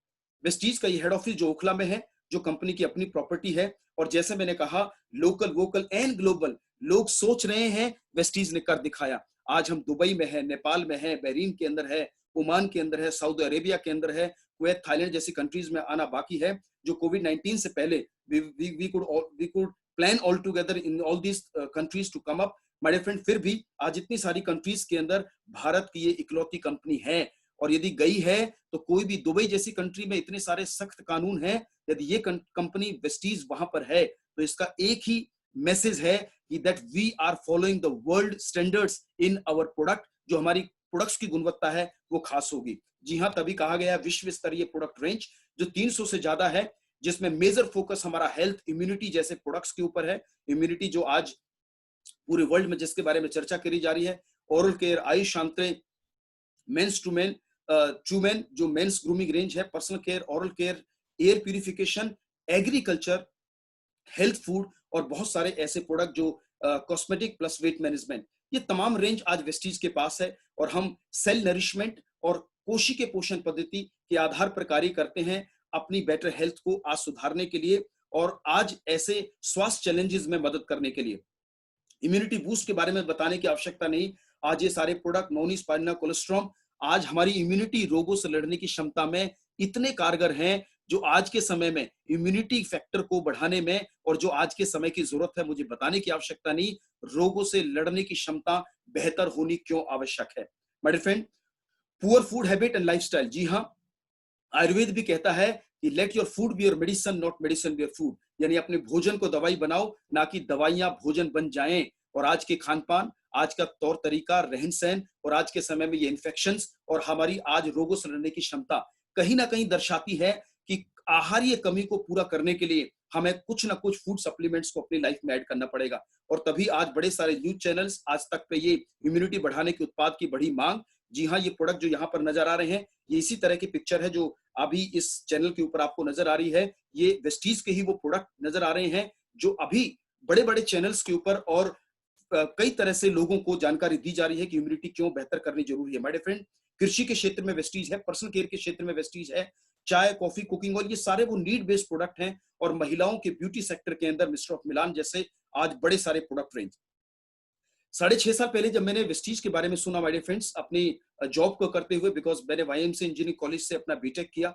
A: वेस्टीज का ये हेड ऑफिस जो ओखला में है, जो कंपनी की अपनी प्रॉपर्टी है, और जैसे मैंने कहा लोकल, वोकल एंड ग्लोबल, लोग सोच रहे हैं, वेस्टीज ने कर दिखाया। आज हम दुबई में है, नेपाल में है, बहरीन के अंदर है, ओमान के अंदर है, सऊदी अरेबिया के अंदर है, कुवैत, थाईलैंड जैसी कंट्रीज में आना बाकी है। जो कोविड-19 से पहले we could plan all together in all these countries to come up, my friend, फिर भी आज इतनी सारी कंट्रीज के अंदर भारत की ये इकलौती कंपनी है। और यदि गई है तो कोई भी, दुबई जैसी कंट्री में इतने सारे सख्त कानून हैं, यदि ये कंपनी वेस्टीज वहां पर है तो इसका एक ही मैसेज है कि that we are following the world standards in our product. जो हमारी प्रोडक्ट्स की गुणवत्ता है वो खास होगी। जी हाँ, तभी कहा गया विश्व स्तरीय प्रोडक्ट रेंज जो 300 से ज्यादा है, जिसमें मेजर फोकस हमारा हेल्थ, इम्यूनिटी जैसे प्रोडक्ट्स के ऊपर है। इम्यूनिटी जो आज पूरे वर्ल्ड में जिसके बारे में चर्चा करी जा रही है, oral care, Ayush Shanti, men's to men, to men जो मेंस ग्रूमिंग रेंज है, personal care, oral care, air purification, agriculture, health food और बहुत सारे ऐसे प्रोडक्ट जो कॉस्मेटिक प्लस वेट मैनेजमेंट, ये तमाम रेंज आज वेस्टीज के पास है। और हम सेल नरिशमेंट और कोशिकीय पोषण पद्धति के आधार पर कार्य करते हैं अपनी बेटर हेल्थ को आज सुधारने के लिए और आज ऐसे स्वास्थ्य चैलेंजेस में मदद करने के लिए। इम्यूनिटी बूस्ट के बारे में बताने की आवश्यकता नहीं, आज ये सारे प्रोडक्ट, नोनी, स्पाइरुलिना, कोलेस्ट्रॉम, आज हमारी इम्यूनिटी रोगों से लड़ने की क्षमता में इतने कारगर हैं जो आज के समय में इम्यूनिटी फैक्टर को बढ़ाने में, और जो आज के समय की जरूरत है मुझे बताने की आवश्यकता नहीं, रोगों से लड़ने की क्षमता बेहतर होनी क्यों आवश्यक है। My friend, poor food habit and lifestyle, जी हाँ, आयुर्वेद भी कहता है कि let your food be your medicine, not medicine be your food, यानी अपने भोजन को दवाई बनाओ, ना कि दवाइयां भोजन बन जाएं। और आज के खान पान, आज का तौर तरीका, रहन सहन और आज के समय में ये इन्फेक्शंस और हमारी आज रोगों से लड़ने की क्षमता कहीं ना कहीं दर्शाती है कि आहारीय कमी को पूरा करने के लिए हमें कुछ ना कुछ फूड सप्लीमेंट्स को अपनी लाइफ में ऐड करना पड़ेगा। और तभी आज बड़े सारे न्यूज चैनल्स आज तक पे ये इम्यूनिटी बढ़ाने के उत्पाद की बड़ी मांग। जी हाँ, ये प्रोडक्ट जो यहाँ पर नजर आ रहे हैं ये इसी तरह की पिक्चर है जो अभी इस चैनल के ऊपर आपको नजर आ रही है। ये वेस्टीज के ही वो प्रोडक्ट नजर आ रहे हैं जो अभी बड़े बड़े चैनल्स के ऊपर और कई तरह से लोगों को जानकारी दी जा रही है कि इम्यूनिटी क्यों बेहतर करनी जरूरी है। माय डियर फ्रेंड, कृषि के क्षेत्र में वेस्टीज है, पर्सनल केयर के क्षेत्र में वेस्टीज है, चाय, कॉफी, कुकिंग और ये सारे वो नीड बेस्ड प्रोडक्ट हैं। और महिलाओं के ब्यूटी सेक्टर के अंदर मिस्टर ऑफ मिलान जैसे आज बड़े सारे प्रोडक्ट रेंज। 6.5 साल पहले जब मैंने वेस्टीज के बारे में सुना माय डियर फ्रेंड्स, अपनी जॉब को करते हुए, बिकॉज मैंने वाईएमसी इंजीनियरिंग कॉलेज से अपना बीटेक किया,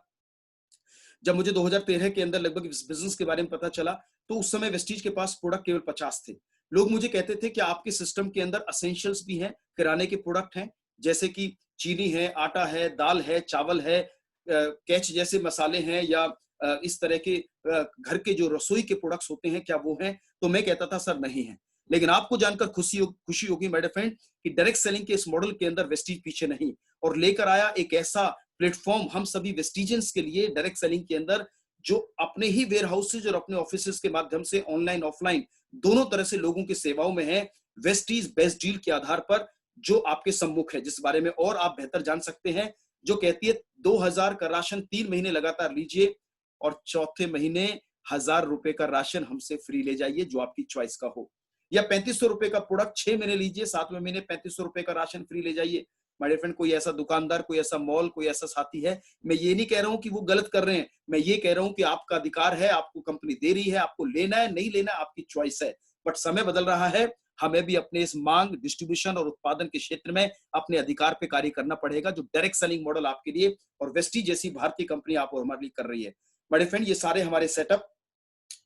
A: जब मुझे 2013 के अंदर लगभग इस बिजनेस के बारे में पता चला तो उस समय वेस्टीज के पास प्रोडक्ट केवल 50 थे। लोग मुझे कहते थे कि आपके सिस्टम के अंदर असेंशियल्स भी हैं, किराने के प्रोडक्ट हैं, जैसे कि चीनी है, आटा है, दाल है, चावल है, कैच जैसे मसाले हैं, या इस तरह के घर के जो रसोई के प्रोडक्ट्स होते हैं क्या वो हैं? तो मैं कहता था सर नहीं है। लेकिन आपको जानकर खुशी होगी माय डियर फ्रेंड कि डायरेक्ट सेलिंग के इस मॉडल के अंदर वेस्टीज पीछे नहीं, और लेकर आया एक ऐसा प्लेटफॉर्म हम सभी वेस्टीजियंस के लिए डायरेक्ट सेलिंग के अंदर, जो अपने ही वेयर हाउसेज और अपने ऑफिसेज के माध्यम से ऑनलाइन ऑफलाइन दोनों तरह से लोगों की सेवाओं में है, वेस्टीज बेस्ट डील के आधार पर, जो आपके सम्मुख है, जिस बारे में और आप बेहतर जान सकते हैं, जो कहती है 2000 का राशन 3 महीने लगातार लीजिए और चौथे महीने 1000 रुपए का राशन हमसे फ्री ले जाइए, जो आपकी चॉइस का हो। या 3500 रुपए का प्रोडक्ट 6 महीने लीजिए, 7वें महीने 3500 रुपए का राशन फ्री ले जाइए। माय डियर फ्रेंड, कोई ऐसा दुकानदार, कोई ऐसा मॉल, कोई ऐसा साथी है, मैं ये नहीं कह रहा हूं कि वो गलत कर रहे हैं, मैं ये कह रहा हूं कि आपका अधिकार है, आपको कंपनी दे रही है, आपको लेना है नहीं लेना आपकी चॉइस है। बट समय बदल रहा है, हमें भी अपने इस मांग, डिस्ट्रीब्यूशन और उत्पादन के क्षेत्र में अपने अधिकार पे कार्य करना पड़ेगा, जो डायरेक्ट सेलिंग मॉडल आपके लिए और वेस्टीज जैसी भारतीय कंपनी आप और हमारे लिए कर रही है। माय डियर फ्रेंड, ये सारे हमारे सेटअप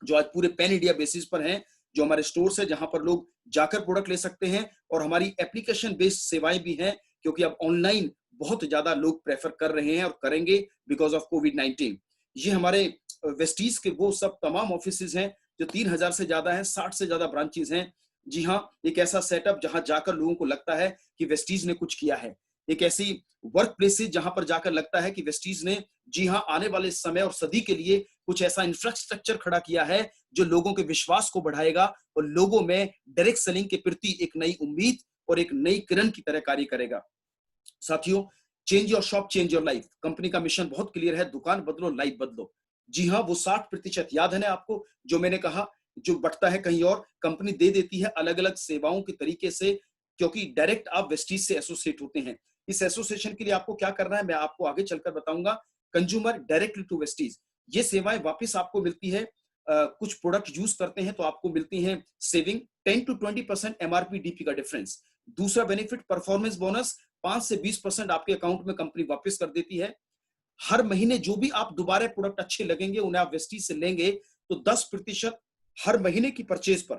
A: जो आज पूरे पैन इंडिया बेसिस पर हैं, जो हमारे स्टोर्स है जहां पर लोग जाकर प्रोडक्ट ले सकते हैं, और हमारी एप्लीकेशन बेस्ड सेवाएं भी हैं, क्योंकि अब ऑनलाइन बहुत ज्यादा लोग प्रेफर कर रहे हैं और करेंगे बिकॉज ऑफ कोविड-19। ये हमारे वेस्टीज के वो सब तमाम ऑफिसेज हैं जो 3000 से ज्यादा हैं, 60 से ज्यादा ब्रांचेज हैं। जी हाँ, एक ऐसा सेटअप जहां जाकर लोगों को लगता है कि वेस्टीज ने कुछ किया है, एक ऐसी वर्क प्लेसेज जहां पर जाकर लगता है कि वेस्टीज ने जी हाँ आने वाले समय और सदी के लिए कुछ ऐसा इंफ्रास्ट्रक्चर खड़ा किया है जो लोगों के विश्वास को बढ़ाएगा और लोगों में डायरेक्ट सेलिंग के प्रति एक नई उम्मीद और एक नई किरण की तरह कार्य करेगा। साथियों, change your shop, change your life, company का मिशन बहुत क्लियर है, दुकान बदलो, लाइफ बदलो। जी हाँ, वो 60% याद है ना आपको, जो मैंने कहा, जो बटता है कहीं और, कंपनी दे देती है अलग अलग सेवाओं के तरीके से, क्योंकि डायरेक्ट आप वेस्टीज से एसोसिएट होते हैं। इस एसोसिएशन के लिए आपको क्या करना है मैं आपको आगे चलकर बताऊंगा। कंज्यूमर डायरेक्टली टू वेस्टीज, ये सेवाएं वापस आपको मिलती है। कुछ प्रोडक्ट यूज करते हैं तो आपको मिलती है सेविंग 10 to 20% एमआरपी डीपी का डिफरेंस। दूसरा बेनिफिट परफॉर्मेंस बोनस, 5 से 20% आपके अकाउंट में कंपनी वापस कर देती है। हर महीने जो भी आप दोबारा प्रोडक्ट अच्छे लगेंगे उन्हें आप वेस्टीज से लेंगे तो 10% हर महीने की परचेज पर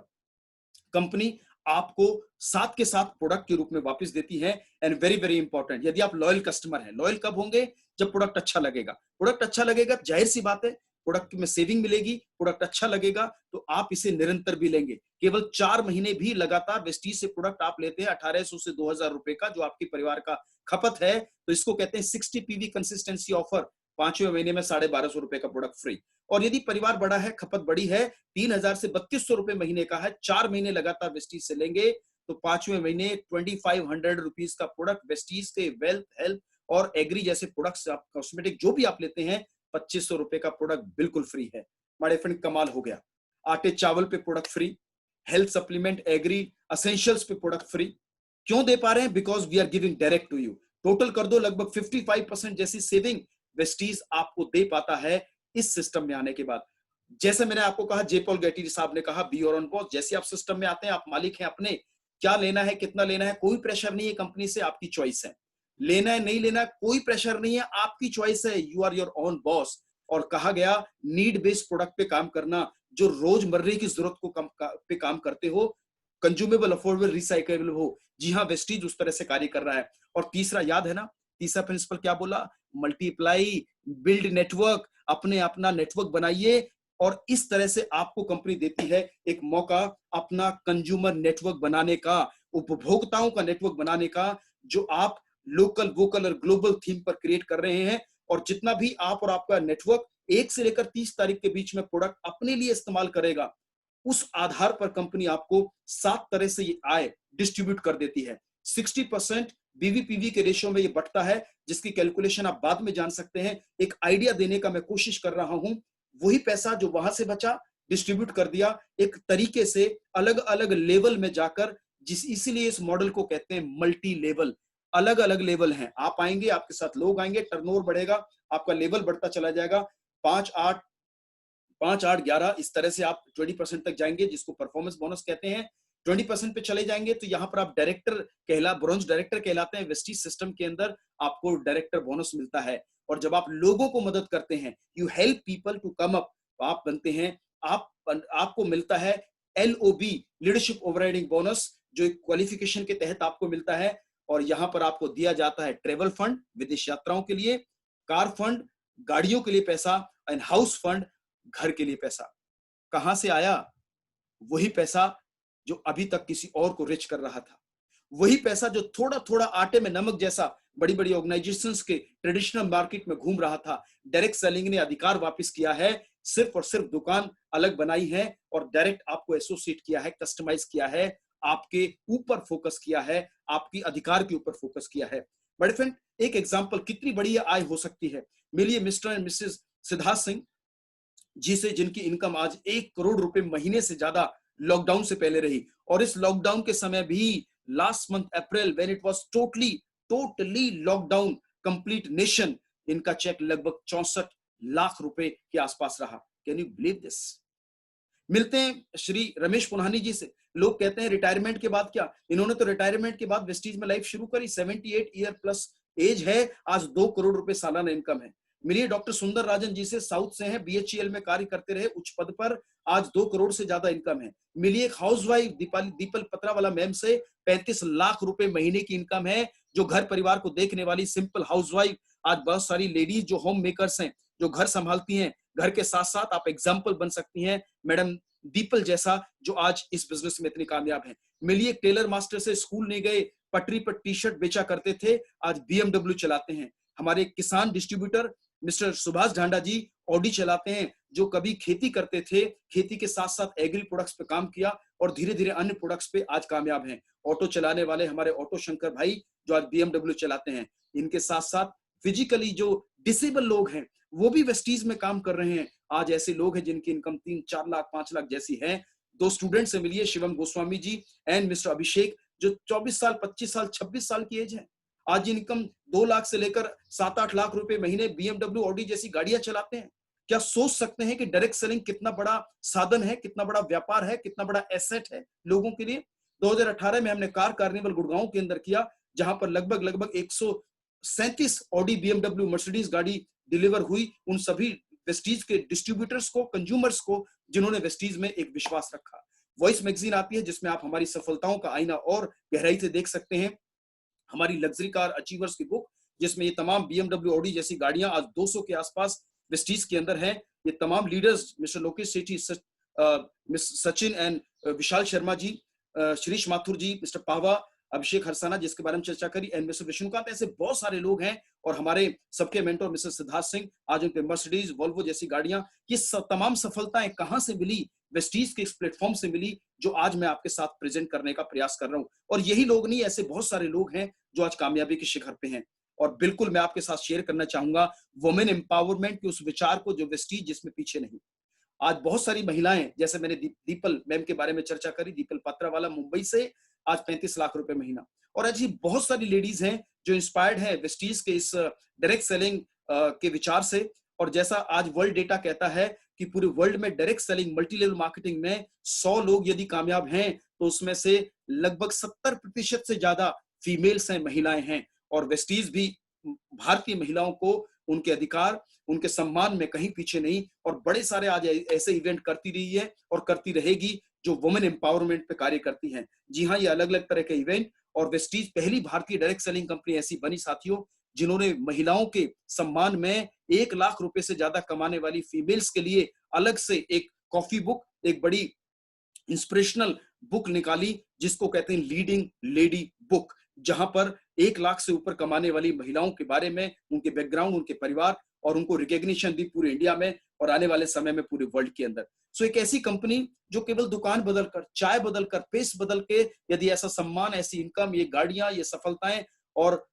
A: कंपनी आपको साथ के साथ प्रोडक्ट के रूप में वापस देती है। एंड वेरी वेरी इंपॉर्टेंट, यदि आप लॉयल कस्टमर हैं, लॉयल कब होंगे? जब प्रोडक्ट अच्छा लगेगा। प्रोडक्ट अच्छा लगेगा, जाहिर सी बात है प्रोडक्ट में सेविंग मिलेगी, प्रोडक्ट अच्छा लगेगा तो आप इसे निरंतर भी लेंगे। केवल 4 महीने भी लगातार वेस्टीज से प्रोडक्ट आप लेते हैं 1800 से 2000 रुपए का, जो आपके परिवार का खपत है, तो इसको कहते हैं 60 पीवी कंसिस्टेंसी ऑफर। 5वें महीने में 1250 रुपए का प्रोडक्ट फ्री। और यदि परिवार बड़ा है, खपत बड़ी है, 3000 से 3200 रुपए महीने का है, 4 महीने लगातार वेस्टीज से लेंगे तो 5वें महीने 2500 रुपीज का प्रोडक्ट वेस्टीज के वेल्थ, हेल्थ और एग्री जैसे प्रोडक्ट्स, आप कॉस्मेटिक जो भी आप लेते हैं, 2500 रुपए का प्रोडक्ट बिल्कुल फ्री है। हमारे फ्रेंड, कमाल हो गया। आटे चावल पे product free, health supplement, agri, essentials पे प्रोडक्ट फ्री। क्यों दे पा रहे हैं? Because we are giving direct to you. Total कर दो, लगभग 55% जैसी सेविंग वेस्टीज आपको दे पाता है इस सिस्टम में आने के बाद। जैसे मैंने आपको कहा, जे पॉल गेटी साहब ने कहा, बी योर ओन बॉस। जैसे आप सिस्टम में आते हैं, आप मालिक हैं अपने, क्या लेना है, कितना लेना है, कोई प्रेशर नहीं है कंपनी से, आपकी चॉइस है। लेना है नहीं लेना, कोई प्रेशर नहीं है, आपकी चॉइस है। You are your own boss. और कहा गया, नीड बेस्ड प्रोडक्ट पे काम करना, जो रोजमर्रे की जरूरत को पे काम करते हो, कंज्यूमेबल, अफोर्डेबल, रिसाइकेबल हो। जी हाँ, वेस्टीज उस तरह से कार्य कर रहा है। और तीसरा, याद है ना, तीसरा प्रिंसिपल क्या बोला? Multiply, build network. अपने अपना नेटवर्क बनाइए, और इस तरह से आपको कंपनी देती है एक मौका अपना कंज्यूमर नेटवर्क बनाने का, उपभोक्ताओं का नेटवर्क बनाने का, जो आप लोकल, वोकल और ग्लोबल थीम पर क्रिएट कर रहे हैं। और जितना भी आप और आपका नेटवर्क 1 से लेकर 30 तारीख के बीच में प्रोडक्ट अपने लिए इस्तेमाल करेगा, उस आधार पर कंपनी आपको 7 तरह से ये आय डिस्ट्रीब्यूट कर देती है। 60% बीवीपीवी के रेशियो में ये बढ़ता है, जिसकी कैलकुलेशन आप बाद में जान सकते हैं। एक आइडिया देने का मैं कोशिश कर रहा हूं। वही पैसा जो वहां से बचा, डिस्ट्रीब्यूट कर दिया एक तरीके से अलग अलग लेवल में जाकर, इसीलिए इस मॉडल को कहते हैं मल्टी लेवल। अलग अलग लेवल हैं, आप आएंगे, आपके साथ लोग आएंगे, टर्नओवर बढ़ेगा, आपका लेवल बढ़ता चला जाएगा। 5, 8, 5, 8, 11 इस तरह से आप 20% तक जाएंगे, जिसको परफॉर्मेंस बोनस कहते हैं। 20% पे चले जाएंगे तो यहाँ पर आप ब्रॉन्ज डायरेक्टर कहलाते हैं। वेस्टीज सिस्टम के अंदर आपको डायरेक्टर बोनस मिलता है। और जब आप लोगों को मदद करते हैं, you help people to come up, आप बनते हैं, आपको मिलता है LOB, लीडरशिप ओवरराइडिंग बोनस, जो एक क्वालिफिकेशन के तहत आपको मिलता है। और यहां पर आपको दिया जाता है ट्रेवल फंड, विदेश यात्राओं के लिए, कार फंड, गाड़ियों के लिए पैसा, एंड हाउस फंड, घर के लिए पैसा। कहां से आया? वही पैसा जो अभी तक किसी और को रिच कर रहा था, वही पैसा जो थोड़ा थोड़ा आटे में नमक जैसा बड़ी बड़ी ऑर्गेनाइजेशंस के ट्रेडिशनल मार्केट में घूम रहा था। डायरेक्ट सेलिंग ने अधिकार वापस किया है, सिर्फ और सिर्फ दुकान अलग बनाई है और डायरेक्ट आपको एसोसिएट किया है, कस्टमाइज किया है, आपके ऊपर फोकस किया है, आपकी अधिकार के ऊपर फोकस किया है। बड़े फ्रेंड, एक एग्जांपल कितनी बड़ी आय हो सकती है। मिलिए Mr and Mrs Siddharth Singh ji से, जिनकी इनकम आज 1 करोड़ रुपए महीने से ज्यादा लॉकडाउन से पहले रही। और इस लॉकडाउन के समय भी, last month April, when it was totally lockdown complete nation, इनका चेक लगभग 64 लाख रुपए के आसपास रहा। Can you believe this? मिलते हैं श्री रमेश पुन्हानी जी से। लोग कहते हैं रिटायरमेंट के बाद क्या, इन्होंने तो रिटायरमेंट के बाद वेस्टीज में लाइफ शुरू करी। 78 ईयर प्लस एज है, आज 2 करोड़ रुपए सालाना इनकम है। मिलिए डॉक्टर सुंदर राजन जी से, साउथ से हैं, BHEL में कार्य करते रहे, उच्च पद पर, आज 2 करोड़ से ज्यादा इनकम है। मिलिए एक हाउसवाइफ दीपल पत्रावाला मैम से, 35 लाख रुपए महीने की इनकम है, जो घर परिवार को देखने वाली सिंपल हाउसवाइफ। आज बहुत सारी लेडीज जो होम मेकर्स हैं, जो घर संभालती हैं, घर के साथ साथ आप एग्जाम्पल बन सकती हैं, मैडम दीपल जैसा, जो आज इस बिजनेस में इतनी कामयाब है। मिलिए टेलर मास्टर से, स्कूल नहीं गए, पटरी पर टी-शर्ट बेचा करते थे, आज BMW चलाते हैं। हमारे किसान डिस्ट्रीब्यूटर मिस्टर सुभाष ढांडा जी ऑडी चलाते हैं, जो कभी खेती करते थे, खेती के साथ साथ एग्री प्रोडक्ट्स पे काम किया और धीरे धीरे अन्य प्रोडक्ट्स पे आज कामयाब हैं। ऑटो चलाने वाले हमारे ऑटो शंकर भाई, जो आज BMW चलाते हैं। इनके साथ साथ फिजिकली जो डिसेबल लोग हैं, वो भी वेस्टीज में काम कर रहे हैं। आज ऐसे लोग हैं जिनकी इनकम 3, 4 लाख, 5 लाख जैसी है। 2 स्टूडेंट से मिलिए, शिवम गोस्वामी जी एंड मिस्टर अभिषेक, जो 24 साल, 25 साल, 26 साल की एज है। आज इनकम 2 लाख से लेकर 7-8 लाख रुपए महीने BMW, ऑडी जैसी गाड़ियां चलाते हैं। क्या सोच सकते हैं कि डायरेक्ट सेलिंग कितना बड़ा साधन है, कितना बड़ा व्यापार है, कितना बड़ा एसेट है लोगों के लिए। 2018 में हमने कार कार्निवल गुड़गांव के अंदर किया, जहां पर लगभग 137 ऑडी, BMW, मर्सिडीज गाड़ी डिलीवर हुई उन सभी वेस्टीज के डिस्ट्रीब्यूटर्स को, कंज्यूमर्स को, जिन्होंने वेस्टीज में एक विश्वास रखा। वॉइस मैगजीन आती है, जिसमें आप हमारी सफलताओं का आईना और गहराई से देख सकते हैं। हमारी लग्जरी कार अचीवर्स की बुक, जिसमें ये तमाम BMW, ऑडी जैसी गाड़ियां आज 200 के आसपास वेस्टीज के अंदर हैं। ये तमाम leaders, Mr Lokesh Sethi, Mr Sachin and Vishal Sharma ji, Shrish Mathur ji, Mr Pawa, Abhishek Harsana, जिसके बारे में चर्चा करी, एंड मिस्टर विष्णुकांत, ऐसे बहुत सारे लोग हैं। और हमारे सबके मेंटोर मिस्टर सिद्धार्थ सिंह, आज उनके मर्सिडीज, वोल्वो जैसी गाड़ियां। ये तमाम सफलताएं कहां से मिली? वेस्टीज के इस प्लेटफॉर्म से मिली, जो आज मैं आपके साथ प्रेजेंट करने का प्रयास कर रहा हूं। और यही लोग नहीं, ऐसे बहुत सारे लोग हैं जो आज कामयाबी के शिखर पे हैं। और बिल्कुल मैं आपके साथ शेयर करना चाहूंगा वुमेन एम्पावरमेंट के उस विचार को, जो वेस्टीज जिसमें पीछे नहीं। आज बहुत सारी महिलाएं, जैसे मैंने दीपल मैम के बारे में चर्चा करी, दीपल पत्रावाला मुंबई से, आज 35 लाख रुपए महीना। और ऐसी बहुत सारी लेडीज हैं जो इंस्पायर्ड है वेस्टीज के इस डायरेक्ट सेलिंग के विचार से। और जैसा आज वर्ल्ड डेटा कहता है कि पूरे वर्ल्ड में direct selling, multi level marketing में 100 लोग यदि कामयाब हैं, तो उसमें से लगभग 70% से ज्यादा फीमेल्स हैं, महिलाएं हैं। और वेस्टीज भी भारतीय महिलाओं को उनके अधिकार, उनके सम्मान में कहीं पीछे नहीं। और बड़े सारे आज ऐसे इवेंट करती रही है और करती रहेगी, जो वुमेन एम्पावरमेंट पे कार्य करती हैं। जी हाँ, ये अलग अलग तरह के इवेंट। और वेस्टीज पहली भारतीय डायरेक्ट सेलिंग कंपनी ऐसी बनी साथियों, जिन्होंने महिलाओं के सम्मान में 1 लाख रुपए से ज्यादा कमाने वाली फीमेल्स के लिए अलग से एक कॉफी बुक, एक बड़ी इंस्पिरेशनल बुक निकाली जिसको कहते हैं लीडिंग लेडी बुक, जहां पर 1 लाख से ऊपर कमाने वाली महिलाओं के बारे में, उनके बैकग्राउंड, उनके परिवार और उनको रिकॉग्निशन दी पूरे इंडिया में और आने वाले समय में पूरे वर्ल्ड के अंदर। सो एक ऐसी कंपनी जो केवल दुकान बदलकर, चाय बदलकर, पेस बदल के यदि ऐसा सम्मान, ऐसी इनकम, ये गाड़ियां, ये सफलताएं और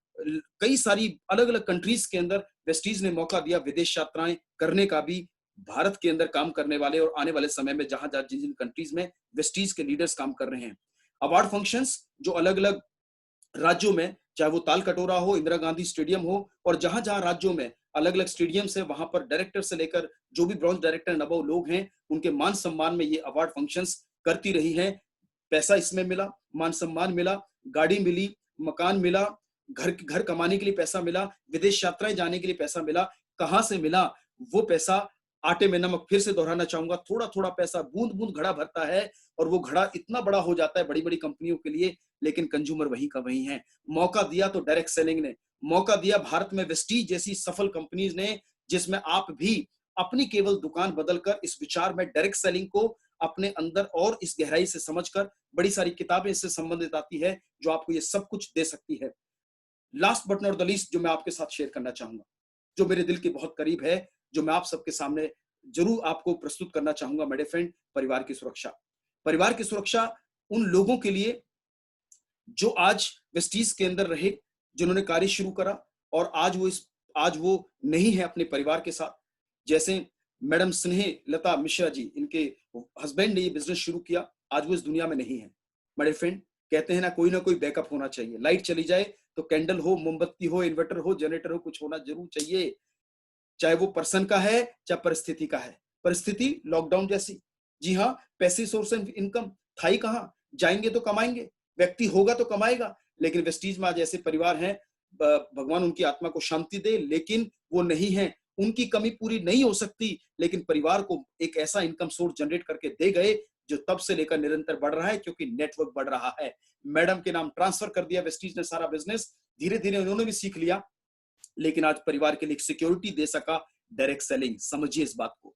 A: कई सारी अलग अलग कंट्रीज के अंदर वेस्टीज ने मौका दिया विदेश यात्राएं करने का भी, भारत के अंदर काम करने वाले और आने वाले समय में जहां जहां जिन जिन कंट्रीज में वेस्टीज के लीडर्स काम कर रहे हैं। अवार्ड फंक्शंस जो अलग अलग राज्यों में, चाहे वो ताल कटोरा हो, इंदिरा गांधी स्टेडियम हो, और जहां जहां राज्यों में अलग अलग स्टेडियम्स है, वहां पर डायरेक्टर से लेकर जो भी ब्रॉन्ज डायरेक्टर नबो लोग हैं, उनके मान सम्मान में ये अवार्ड फंक्शंस करती रही हैं। पैसा इसमें मिला, मान सम्मान मिला, गाड़ी मिली, मकान मिला, घर घर कमाने के लिए पैसा मिला, विदेश यात्राएं जाने के लिए पैसा मिला। कहां से मिला वो पैसा? आटे में नमक, फिर से दोहराना चाहूंगा, थोड़ा थोड़ा पैसा बूंद बूंद घड़ा भरता है और वो घड़ा इतना बड़ा हो जाता है बड़ी बड़ी कंपनियों के लिए, लेकिन कंज्यूमर वही का वही है। मौका दिया तो डायरेक्ट सेलिंग ने, मौका दिया भारत में वेस्टीज जैसी सफल कंपनीज ने, जिसमें आप भी अपनी केवल दुकान बदलकर इस विचार में डायरेक्ट सेलिंग को अपने अंदर और इस गहराई से समझकर, बड़ी सारी किताबें इससे संबंधित आती है जो आपको ये सब कुछ दे सकती है। Last but not the least जो मैं आपके साथ शेयर करना चाहूंगा, जो मेरे दिल के बहुत करीब है, जो मैं आप सबके सामने जरूर आपको प्रस्तुत करना चाहूंगा मेरे फ्रेंड, परिवार की सुरक्षा। परिवार की सुरक्षा उन लोगों के लिए जो आज वेस्टीज के अंदर रहे, जिन्होंने कार्य शुरू करा और आज वो नहीं है अपने परिवार के साथ। जैसे मैडम स्नेह लता मिश्रा जी, इनके हस्बैंड ने ये बिजनेस शुरू किया, आज वो इस दुनिया में नहीं है। मेरे फ्रेंड, कहते हैं ना कोई बैकअप होना चाहिए। लाइट चली जाए तो कैंडल हो, मोमबत्ती हो, इन्वर्टर हो, जनरेटर हो, कुछ होना जरूर चाहिए। चाहे वो पर्सन का है, चाहे परिस्थिति का है। परिस्थिति लॉकडाउन जैसी, जी हाँ, पैसिव सोर्स ऑफ इनकम था ही कहां, जाएंगे तो कमाएंगे, व्यक्ति होगा तो कमाएगा। लेकिन वेस्टीज में आज ऐसे परिवार हैं, भगवान उनकी आत्मा को शांति दे, लेकिन वो नहीं है, उनकी कमी पूरी नहीं हो सकती, लेकिन परिवार को एक ऐसा इनकम सोर्स जनरेट करके दे गए जो तब से लेकर निरंतर बढ़ रहा है, क्योंकि नेटवर्क बढ़ रहा है। मैडम के नाम ट्रांसफर कर दिया वेस्टीज ने सारा बिजनेस, धीरे धीरे उन्होंने भी सीख लिया, लेकिन आज परिवार के लिए सिक्योरिटी दे सका डायरेक्ट सेलिंग। समझिए इस बात को।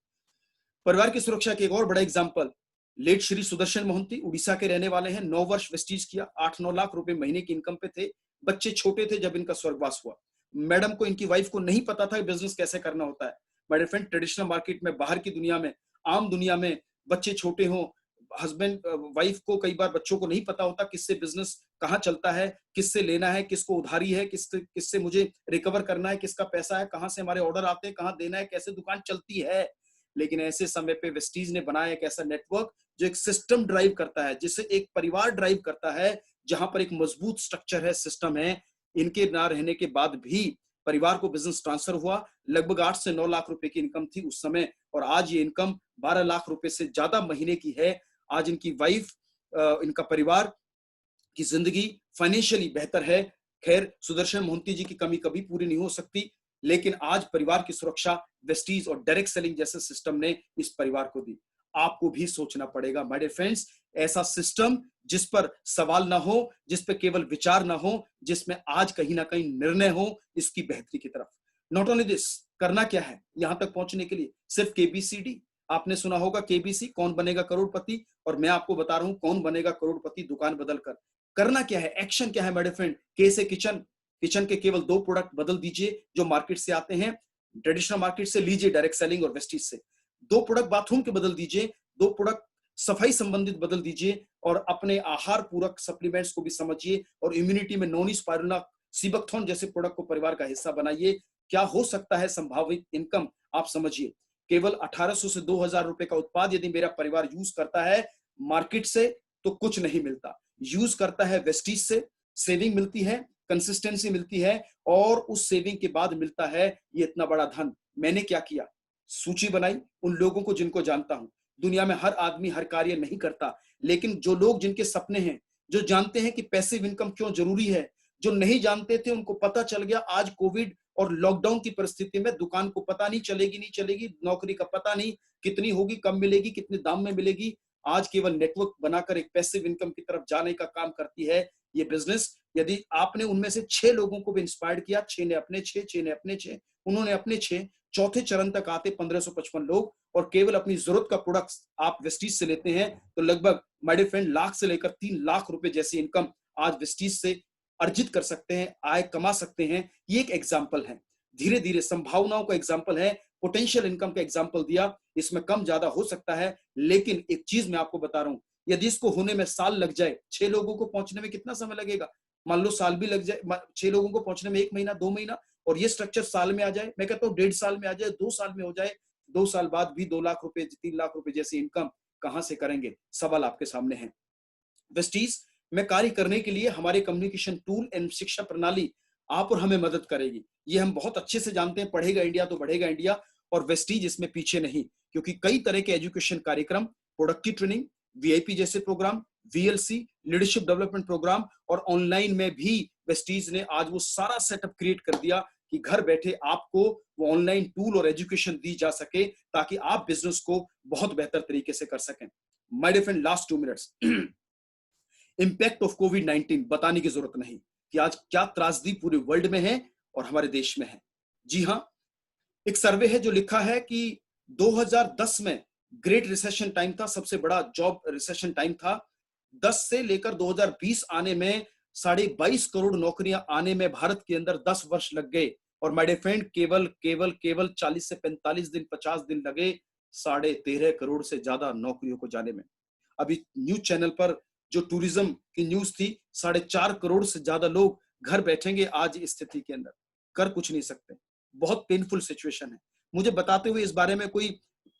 A: परिवार की सुरक्षा के एक और बड़ा एग्जांपल, लेट श्री सुदर्शन मोहंती, उड़ीसा के रहने वाले हैं। 9 वर्ष वेस्टीज किया, 8-9 लाख रुपए महीने की इनकम पे थे। बच्चे छोटे थे जब इनका स्वर्गवास हुआ। मैडम को, इनकी वाइफ को नहीं पता था बिजनेस कैसे करना होता है। मेरे फ्रेंड, ट्रेडिशनल मार्केट में, बाहर की दुनिया में, आम दुनिया में बच्चे छोटे हों, हस्बैंड वाइफ को कई बार बच्चों को नहीं पता होता किससे बिजनेस कहाँ चलता है, किससे लेना है, किसको उधारी है, किससे मुझे रिकवर करना है, किसका पैसा है, कहाँ से हमारे ऑर्डर आते हैं, कहाँ देना है, कैसे दुकान चलती है। लेकिन ऐसे समय पे वेस्टीज ने बनाया एक ऐसा नेटवर्क जो एक सिस्टम ड्राइव करता है, जिसे एक परिवार ड्राइव करता है, जहां पर एक मजबूत स्ट्रक्चर है, सिस्टम है। इनके ना रहने के बाद भी परिवार को बिजनेस ट्रांसफर हुआ। लगभग 8 से 9 लाख रुपए की इनकम थी उस समय, और आज ये इनकम 12 लाख रुपए से ज्यादा महीने की है। आज इनकी वाइफ, इनका परिवार की जिंदगी फाइनेंशियली बेहतर है। खैर, सुदर्शन मोहंती जी की कमी कभी पूरी नहीं हो सकती, लेकिन आज परिवार की सुरक्षा वेस्टीज और डायरेक्ट सेलिंग जैसे सिस्टम ने इस परिवार को दी। आपको भी सोचना पड़ेगा माय डियर फ्रेंड्स, ऐसा सिस्टम जिस पर सवाल ना हो, जिस पे केवल विचार ना हो, जिसमें आज कहीं ना कहीं निर्णय हो इसकी बेहतरी की तरफ। नॉट ओनली दिस, करना क्या है यहां तक पहुंचने के लिए? सिर्फ केबीसीडी। आपने सुना होगा केबीसी, कौन बनेगा करोड़पति, और मैं आपको बता रहा हूं कौन बनेगा करोड़पति दुकान बदलकर। करना क्या है, एक्शन क्या है मेरे फ्रेंड? के से किचन, किचन के केवल 2 प्रोडक्ट बदल दीजिए जो मार्केट से आते हैं, ट्रेडिशनल मार्केट से लीजिए, डायरेक्ट सेलिंग और वेस्टीज से। 2 प्रोडक्ट बाथरूम के बदल दीजिए, 2 प्रोडक्ट सफाई संबंधित बदल दीजिए, और अपने आहार पूरक सप्लीमेंट्स को भी समझिए, और इम्यूनिटी में नोनी स्पाइरुलिना, सीबकथॉर्न जैसे प्रोडक्ट को परिवार का हिस्सा बनाइए। क्या हो सकता है संभावित इनकम, आप समझिए। केवल 1800 से 2000 रुपए का उत्पाद यदि मेरा परिवार यूज करता है मार्केट से, तो कुछ नहीं मिलता। यूज करता है वेस्टीज से, सेविंग मिलती है, कंसिस्टेंसी मिलती है, और उस सेविंग के बाद मिलता है ये इतना बड़ा धन। मैंने क्या किया? सूची बनाई उन लोगों को जिनको जानता हूं। दुनिया में हर आदमी हर कार्य नहीं करता, लेकिन जो लोग, जिनके सपने हैं, जो जानते हैं कि पैसिव इनकम क्यों जरूरी है, जो नहीं जानते थे उनको पता चल गया। आज कोविड और लॉकडाउन की परिस्थिति में दुकान को पता नहीं चलेगी, नौकरी का पता नहीं कितनी होगी, कब मिलेगी, कितने दाम में मिलेगी। आज केवल नेटवर्क बनाकर एक पैसिव इनकम की तरफ जाने का काम करती है ये बिजनेस। यदि आपने उनमें से 6 लोगों को भी इंस्पायर किया, 6 ने अपने 6, 6 ने अपने 6, उन्होंने अपने 6, चौथे चरण तक आते 1555 लोग, और केवल अपनी जरूरत का प्रोडक्ट आप वेस्टीज से लेते हैं तो लगभग माय डियर फ्रेंड लाख से लेकर 3 लाख रुपए जैसी इनकम आज वेस्टीज से अर्जित कर सकते हैं, आय कमा सकते हैं। ये एक एग्जाम्पल है, धीरे धीरे संभावनाओं का एग्जाम्पल है, पोटेंशियल इनकम का एग्जाम्पल दिया। इसमें कम ज्यादा हो सकता है, लेकिन एक चीज मैं आपको बता रहा हूं, यदि इसको होने में साल लग जाए, 6 लोगों को पहुंचने में कितना समय लगेगा? मान लो साल भी लग जाए, 6 लोगों को पहुंचने में 1 महीना 2 महीना, और ये स्ट्रक्चर साल में आ जाए, मैं कहता हूँ 1.5 साल में आ जाए, 2 साल में हो जाए, 2 साल बाद भी 2 लाख रुपए 3 लाख रुपए जैसी इनकम कहां से करेंगे? सवाल आपके सामने है। वेस्टीज में कार्य करने के लिए हमारे कम्युनिकेशन टूल एंड शिक्षा प्रणाली आप और हमें मदद करेगी। ये हम बहुत अच्छे से जानते हैं, पढ़ेगा इंडिया तो बढ़ेगा इंडिया, और वेस्टीज इसमें पीछे नहीं, क्योंकि कई तरह के एजुकेशन कार्यक्रम, प्रोडक्ट की ट्रेनिंग, वीआईपी जैसे programme, VLC leadership development programme, और ऑनलाइन में भी वेस्टीज ने आज वो सारा सेटअप क्रिएट कर दिया कि घर बैठे आपको वो ऑनलाइन टूल और एजुकेशन दी जा सके, ताकि आप बिजनेस को बहुत बेहतर तरीके से कर सकें। My dear friend, last 2 minutes, impact of कोविड-19 बताने की जरूरत नहीं कि आज क्या त्रासदी पूरे वर्ल्ड में है और हमारे देश में है। जी हां, एक सर्वे है जो लिखा है कि 2010 में ग्रेट रिसेशन टाइम था, सबसे बड़ा जॉब रिसेशन टाइम था। 10 से लेकर 2020 आने में 22.5 करोड़ नौकरियां आने में भारत के अंदर 10 वर्ष लग गए, और माय डियर फ्रेंड केवल 40 से 45 दिन 50 दिन लगे 13.5 करोड़ से ज्यादा नौकरियों को जाने में। अभी न्यूज चैनल पर जो टूरिज्म की न्यूज थी, 4.5 करोड़ से ज्यादा लोग घर बैठेंगे आज इस स्थिति के अंदर, कर कुछ नहीं सकते। बहुत पेनफुल सिचुएशन है, मुझे बताते हुए इस बारे में कोई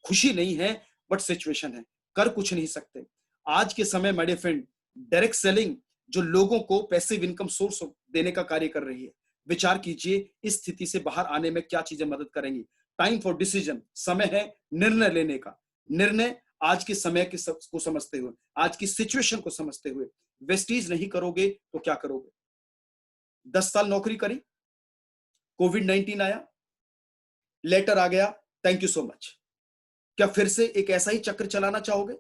A: खुशी नहीं है, बट सिचुएशन है, कर कुछ नहीं सकते। आज के समय my dear friend, direct selling जो लोगों को पैसिव इनकम सोर्स देने का कार्य कर रही है, विचार कीजिए इस स्थिति से बाहर आने में क्या चीजें मदद करेंगी। टाइम फॉर डिसीजन, समय है निर्णय लेने का। निर्णय आज के समय को समझते हुए, आज की सिचुएशन को समझते हुए, वेस्टीज नहीं करोगे तो क्या करोगे? 10 साल नौकरी करी, कोविड-19 आया, लेटर आ गया, थैंक यू सो मच। क्या फिर से एक ऐसा ही चक्र चलाना चाहोगे?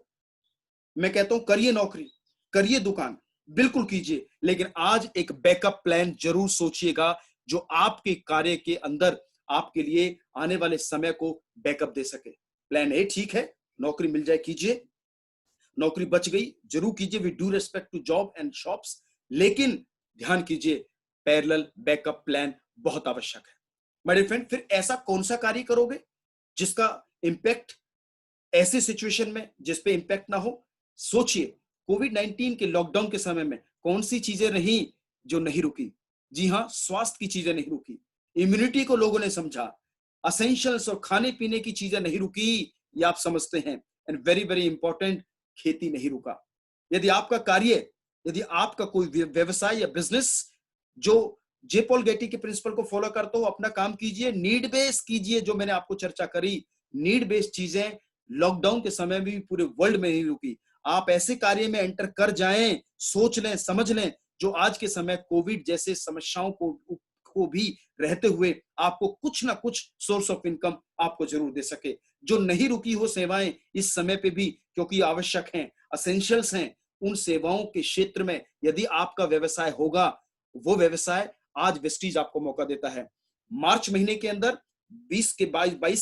A: मैं कहता हूं करिए नौकरी, करिए दुकान, बिल्कुल कीजिए, लेकिन आज एक बैकअप प्लान जरूर सोचिएगा जो आपके कार्य के अंदर आपके लिए आने वाले समय को बैकअप दे सके। प्लान ए ठीक है, नौकरी मिल जाए कीजिए, नौकरी बच गई जरूर कीजिए, with due respect to job and shops, लेकिन ध्यान कीजिए पैरेलल बैकअप प्लान बहुत आवश्यक है। माय डियर फ्रेंड, फिर ऐसा कौन सा कार्य करोगे जिसका इंपैक्ट ऐसे सिचुएशन में जिस पे इंपैक्ट ना हो? सोचिए, कोविड-19 के लॉकडाउन के समय में कौन सी चीजें रही जो नहीं रुकी? जी हां, स्वास्थ्य की चीजें नहीं रुकी, इम्यूनिटी को लोगों ने समझा, असेंशियल्स और खाने पीने की चीजें नहीं रुकी, ये आप समझते हैं। एंड वेरी वेरी इंपॉर्टेंट, खेती नहीं रुका। यदि आपका कार्य, यदि आपका कोई व्यवसाय या बिजनेस जो जे पॉल गेटी के प्रिंसिपल को फॉलो करते हो, अपना काम कीजिए, नीड बेस्ड कीजिए, जो मैंने आपको चर्चा करी, नीड बेस्ड चीजें लॉकडाउन के समय में भी पूरे वर्ल्ड में नहीं रुकी। आप ऐसे कार्य में एंटर कर जाएं, सोच लें, समझ लें, जो आज के समय कोविड जैसे समस्याओं को भी रहते हुए आपको कुछ ना कुछ सोर्स ऑफ इनकम आपको जरूर दे सके। जो नहीं रुकी हो सेवाएं इस समय पे भी, क्योंकि आवश्यक हैं, असेंशियल्स हैं, उन सेवाओं के क्षेत्र में यदि आपका व्यवसाय होगा, वो व्यवसाय आज वेस्टीज आपको मौका देता है। मार्च महीने के अंदर 22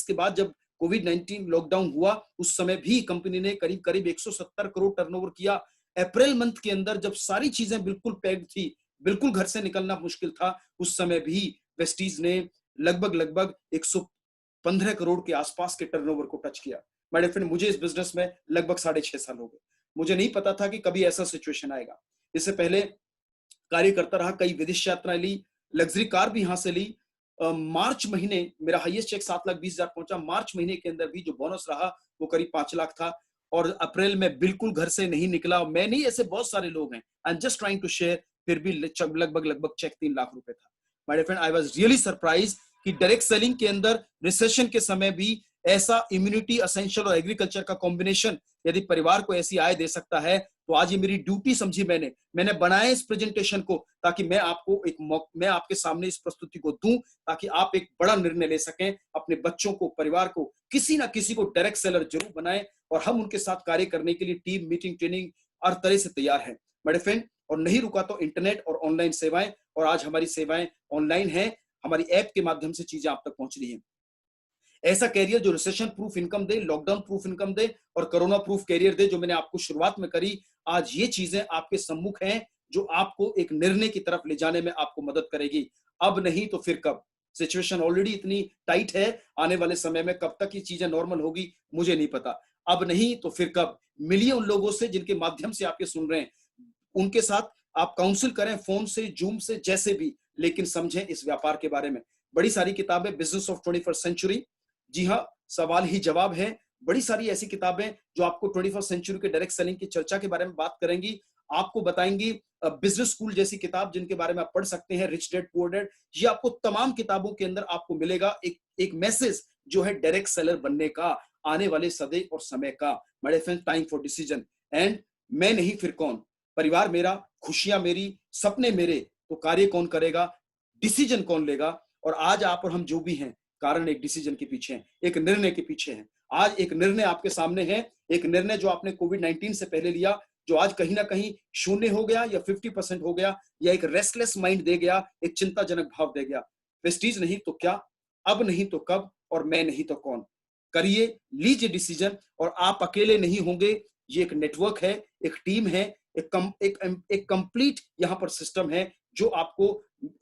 A: के बाद जब कोविड-19 लॉकडाउन हुआ, उस समय भी कंपनी ने करीब करीब 170 करोड़ टर्नओवर किया। अप्रैल मंथ के अंदर जब सारी चीजें बिल्कुल पैक्ड थी, बिल्कुल घर से निकलना मुश्किल था, उस समय भी वेस्टीज ने लगभग 115 करोड़ के आसपास के टर्नओवर को टच किया। माय डियर फ्रेंड, मुझे इस बिजनेस में लगभग 6.5 साल हो गए। मुझे नहीं पता था कि कभी ऐसा सिचुएशन आएगा। इससे पहले कार्य करता रहा, कई विदेश यात्राएं ली, लग्जरी कार भी यहां से ली। मार्च महीने मेरा हाईएस्ट चेक 7,20,000 पहुंचा। मार्च महीने के अंदर भी जो बोनस रहा वो करीब 5 लाख था, और अप्रैल में बिल्कुल घर से नहीं निकला। मैं नहीं, ऐसे बहुत सारे लोग हैं, I am just trying to share, फिर भी लगभग चेक 3 लाख रुपए था। My dear friend, I was really surprise कि डायरेक्ट सेलिंग के अंदर रिसेशन के समय भी ऐसा इम्यूनिटी, असेंशियल और एग्रीकल्चर का कॉम्बिनेशन यदि परिवार को ऐसी आय दे सकता है, तो आज ये मेरी ड्यूटी समझी मैंने बनाया इस प्रेजेंटेशन को, ताकि मैं आपके सामने इस प्रस्तुति को दूं, ताकि आप एक बड़ा निर्णय ले सकें, अपने बच्चों को, परिवार को, किसी ना किसी को डायरेक्ट सेलर जरूर बनाएं, और हम उनके साथ कार्य करने के लिए टीम मीटिंग, ट्रेनिंग हर तरह से तैयार हैं मेरे फ्रेंड। और नहीं रुका तो इंटरनेट और ऑनलाइन सेवाएं, और आज हमारी सेवाएं ऑनलाइन हैं, हमारी ऐप के माध्यम से चीजें आप तक पहुंच रही हैं। ऐसा कैरियर जो रिसेशन प्रूफ इनकम दे, लॉकडाउन प्रूफ इनकम दे और कोरोना प्रूफ कैरियर दे, जो मैंने आपको शुरुआत में करी। आज ये चीजें आपके सम्मुख हैं जो आपको एक निर्णय की तरफ ले जाने में आपको मदद करेगी। अब नहीं तो फिर कब? सिचुएशन ऑलरेडी इतनी टाइट है, आने वाले समय में कब तक ये चीजें नॉर्मल होगी मुझे नहीं पता। अब नहीं तो फिर कब? मिलिए उन लोगों से जिनके माध्यम से आप ये सुन रहे हैं, उनके साथ आप काउंसिल करें, फोन से, जूम से, जैसे भी, लेकिन समझें इस व्यापार के बारे में। बड़ी सारी किताबें, बिजनेस ऑफ 21st सेंचुरी, जी हाँ, सवाल ही जवाब है। बड़ी सारी ऐसी किताबें जो आपको 21st सेंचुरी के डायरेक्ट सेलिंग की चर्चा के बारे में बात करेंगी, आपको बताएंगी। बिजनेस स्कूल जैसी किताब जिनके बारे में आप पढ़ सकते हैं, रिच डैड पुअर डैड, ये आपको तमाम किताबों के अंदर आपको मिलेगा एक मैसेज जो है डायरेक्ट सेलर बनने का, आने वाले सदे और समय का। My friend, time for decision. And मैं नहीं फिर कौन? परिवार मेरा, खुशियां मेरी, सपने मेरे, तो कार्य कौन करेगा? डिसीजन कौन लेगा? और आज आप और हम जो भी हैं, कारण एक डिसीजन के पीछे है, एक निर्णय के पीछे है। आज एक निर्णय आपके सामने है, एक निर्णय जो आपने कोविड-19 से पहले लिया, जो आज कहीं ना कहीं शून्य हो गया या 50% हो गया, या एक रेस्टलेस माइंड दे गया, एक चिंताजनक भाव दे गया। प्रेस्टीज नहीं तो क्या, अब नहीं तो कब, और मैं नहीं तो कौन? करिए, लीजिए डिसीजन। और आप अकेले नहीं होंगे, ये एक नेटवर्क है, एक टीम है, एक कंप्लीट यहां पर सिस्टम है जो आपको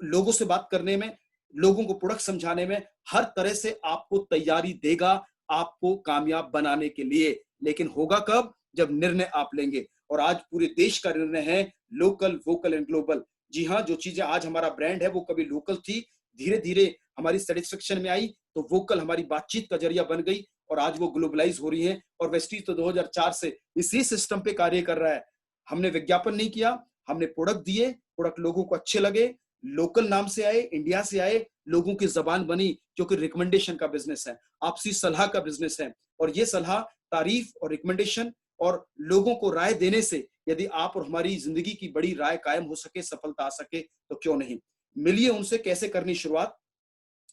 A: लोगों से बात करने में, लोगों को प्रोडक्ट समझाने में, हर तरह से आपको तैयारी देगा आपको कामयाब बनाने के लिए। लेकिन होगा कब? जब निर्णय आप लेंगे। और आज पूरे देश का निर्णय है, लोकल, वोकल एंड ग्लोबल। जी हाँ, जो चीजें आज हमारा ब्रांड है वो कभी लोकल थी, धीरे धीरे हमारी सेटिस्फेक्शन में आई तो वोकल हमारी बातचीत का जरिया बन गई, और आज वो ग्लोबलाइज हो रही है। और वेस्टीज तो 2004 से इसी सिस्टम पे कार्य कर रहा है। हमने विज्ञापन नहीं किया, हमने प्रोडक्ट दिए, प्रोडक्ट लोगों को अच्छे लगे, लोकल नाम से आए, इंडिया से आए, लोगों की जबान बनी, क्योंकि रिकमेंडेशन का बिजनेस है, आपसी सलाह का बिजनेस है। और ये सलाह, तारीफ और रिकमेंडेशन और लोगों को राय देने से यदि आप और हमारी जिंदगी की बड़ी राय कायम हो सके, सफलता आ सके, तो क्यों नहीं? मिलिए उनसे। कैसे करनी शुरुआत?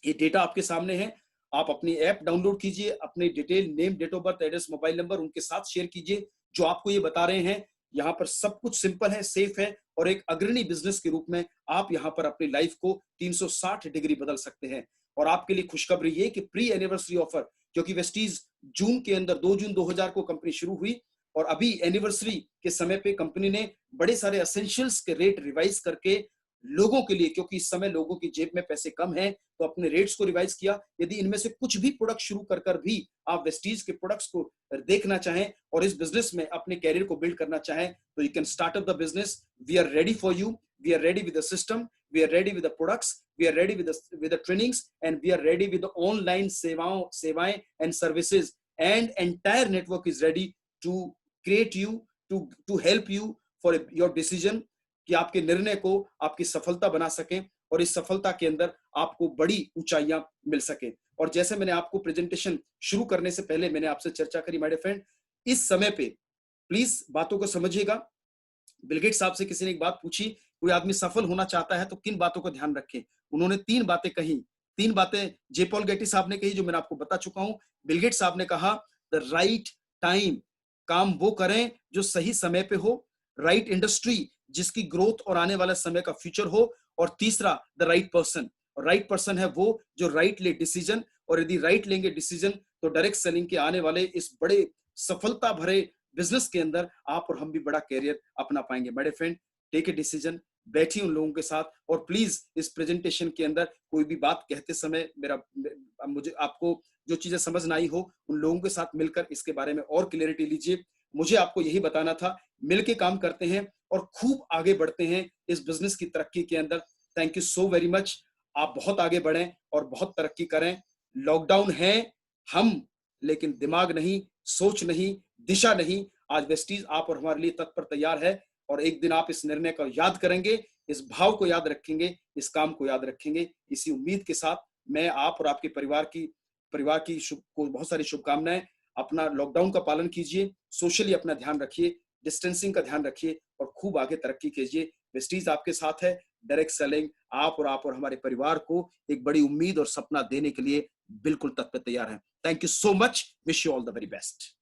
A: ये डेटा आपके सामने है। आप अपनी ऐप डाउनलोड कीजिए, अपने detail, name, date of birth, address, mobile number उनके साथ शेयर कीजिए जो आपको ये बता रहे हैं। यहाँ पर सब कुछ सिंपल है, सेफ है, और एक अग्रणी बिजनेस के रूप में आप यहाँ पर अपनी लाइफ को 360 डिग्री बदल सकते हैं। और आपके लिए खुशखबरी ये कि प्री एनिवर्सरी ऑफर, क्योंकि वेस्टीज जून के अंदर 2 जून 2000 को कंपनी शुरू हुई, और अभी एनिवर्सरी के समय पे कंपनी ने बड़े सारे एसेंशियल्स के रेट रिवाइज करके लोगों के लिए, क्योंकि इस समय लोगों की जेब में पैसे कम हैं, तो अपने रेट्स को रिवाइज किया। यदि इनमें से कुछ भी प्रोडक्ट शुरू कर भी आप वेस्टीज के प्रोडक्ट्स को देखना चाहें और इस बिजनेस में अपने कैरियर को बिल्ड करना चाहें, तो you can start up the business. We are ready for you, we are ready with the system, we are ready with the products, we are ready with the trainings, and we are ready with the online सेवाएं and services, and entire network is ready to create you, to help you for your decision, कि आपके निर्णय को आपकी सफलता बना सकें, और इस सफलता के अंदर आपको बड़ी ऊंचाइयां मिल सके। और जैसे मैंने आपको प्रेजेंटेशन शुरू करने से पहले मैंने आपसे चर्चा करी, माय डियर फ्रेंड, इस समय पे प्लीज बातों को समझिएगा। बिल गेट्स साहब से किसी ने एक बात पूछी, कोई आदमी सफल होना चाहता है तो किन बातों को ध्यान रखे? उन्होंने 3 बातें कही। 3 बातें जे पॉल गेटी साहब ने कही जो मैंने आपको बता चुका हूं। बिल गेट्स साहब ने कहा, द राइट टाइम, काम वो करें जो सही समय पे हो, राइट इंडस्ट्री जिसकी ग्रोथ और आने वाला समय का फ्यूचर हो, और तीसरा द राइट पर्सन। और राइट पर्सन है वो जो राइट ले डिसीजन, और यदि राइट लेंगे डिसीजन तो डायरेक्ट सेलिंग के आने वाले इस बड़े सफलता भरे बिजनेस के अंदर आप और हम भी बड़ा कैरियर अपना पाएंगे। बड़े फ्रेंड, टेक ए डिसीजन, बैठिए उन लोगों के साथ, और प्लीज इस प्रेजेंटेशन के अंदर कोई भी बात कहते समय मुझे आपको जो चीजें समझ ना आई हो, उन लोगों के साथ मिलकर इसके बारे में और क्लैरिटी लीजिए। मुझे आपको यही बताना था, मिलके काम करते हैं और खूब आगे बढ़ते हैं इस बिजनेस की तरक्की के अंदर। Thank you so very much. आप बहुत आगे बढ़ें और बहुत तरक्की करें। लॉकडाउन है हम, लेकिन दिमाग नहीं, सोच नहीं, दिशा नहीं। आज वेस्टीज आप और हमारे लिए तत्पर तैयार है, और एक दिन आप इस निर्णय को याद करेंगे, इस भाव को याद रखेंगे, इस काम को याद रखेंगे। इसी उम्मीद के साथ मैं आप और आपके परिवार की को बहुत सारी शुभकामनाएं। अपना लॉकडाउन का पालन कीजिए, सोशली अपना ध्यान रखिए, डिस्टेंसिंग का ध्यान रखिए, और खूब आगे तरक्की कीजिए। वेस्टीज आपके साथ है। डायरेक्ट सेलिंग आप और हमारे परिवार को एक बड़ी उम्मीद और सपना देने के लिए बिल्कुल तत्पर तैयार है। Thank you so much. Wish you all the very best.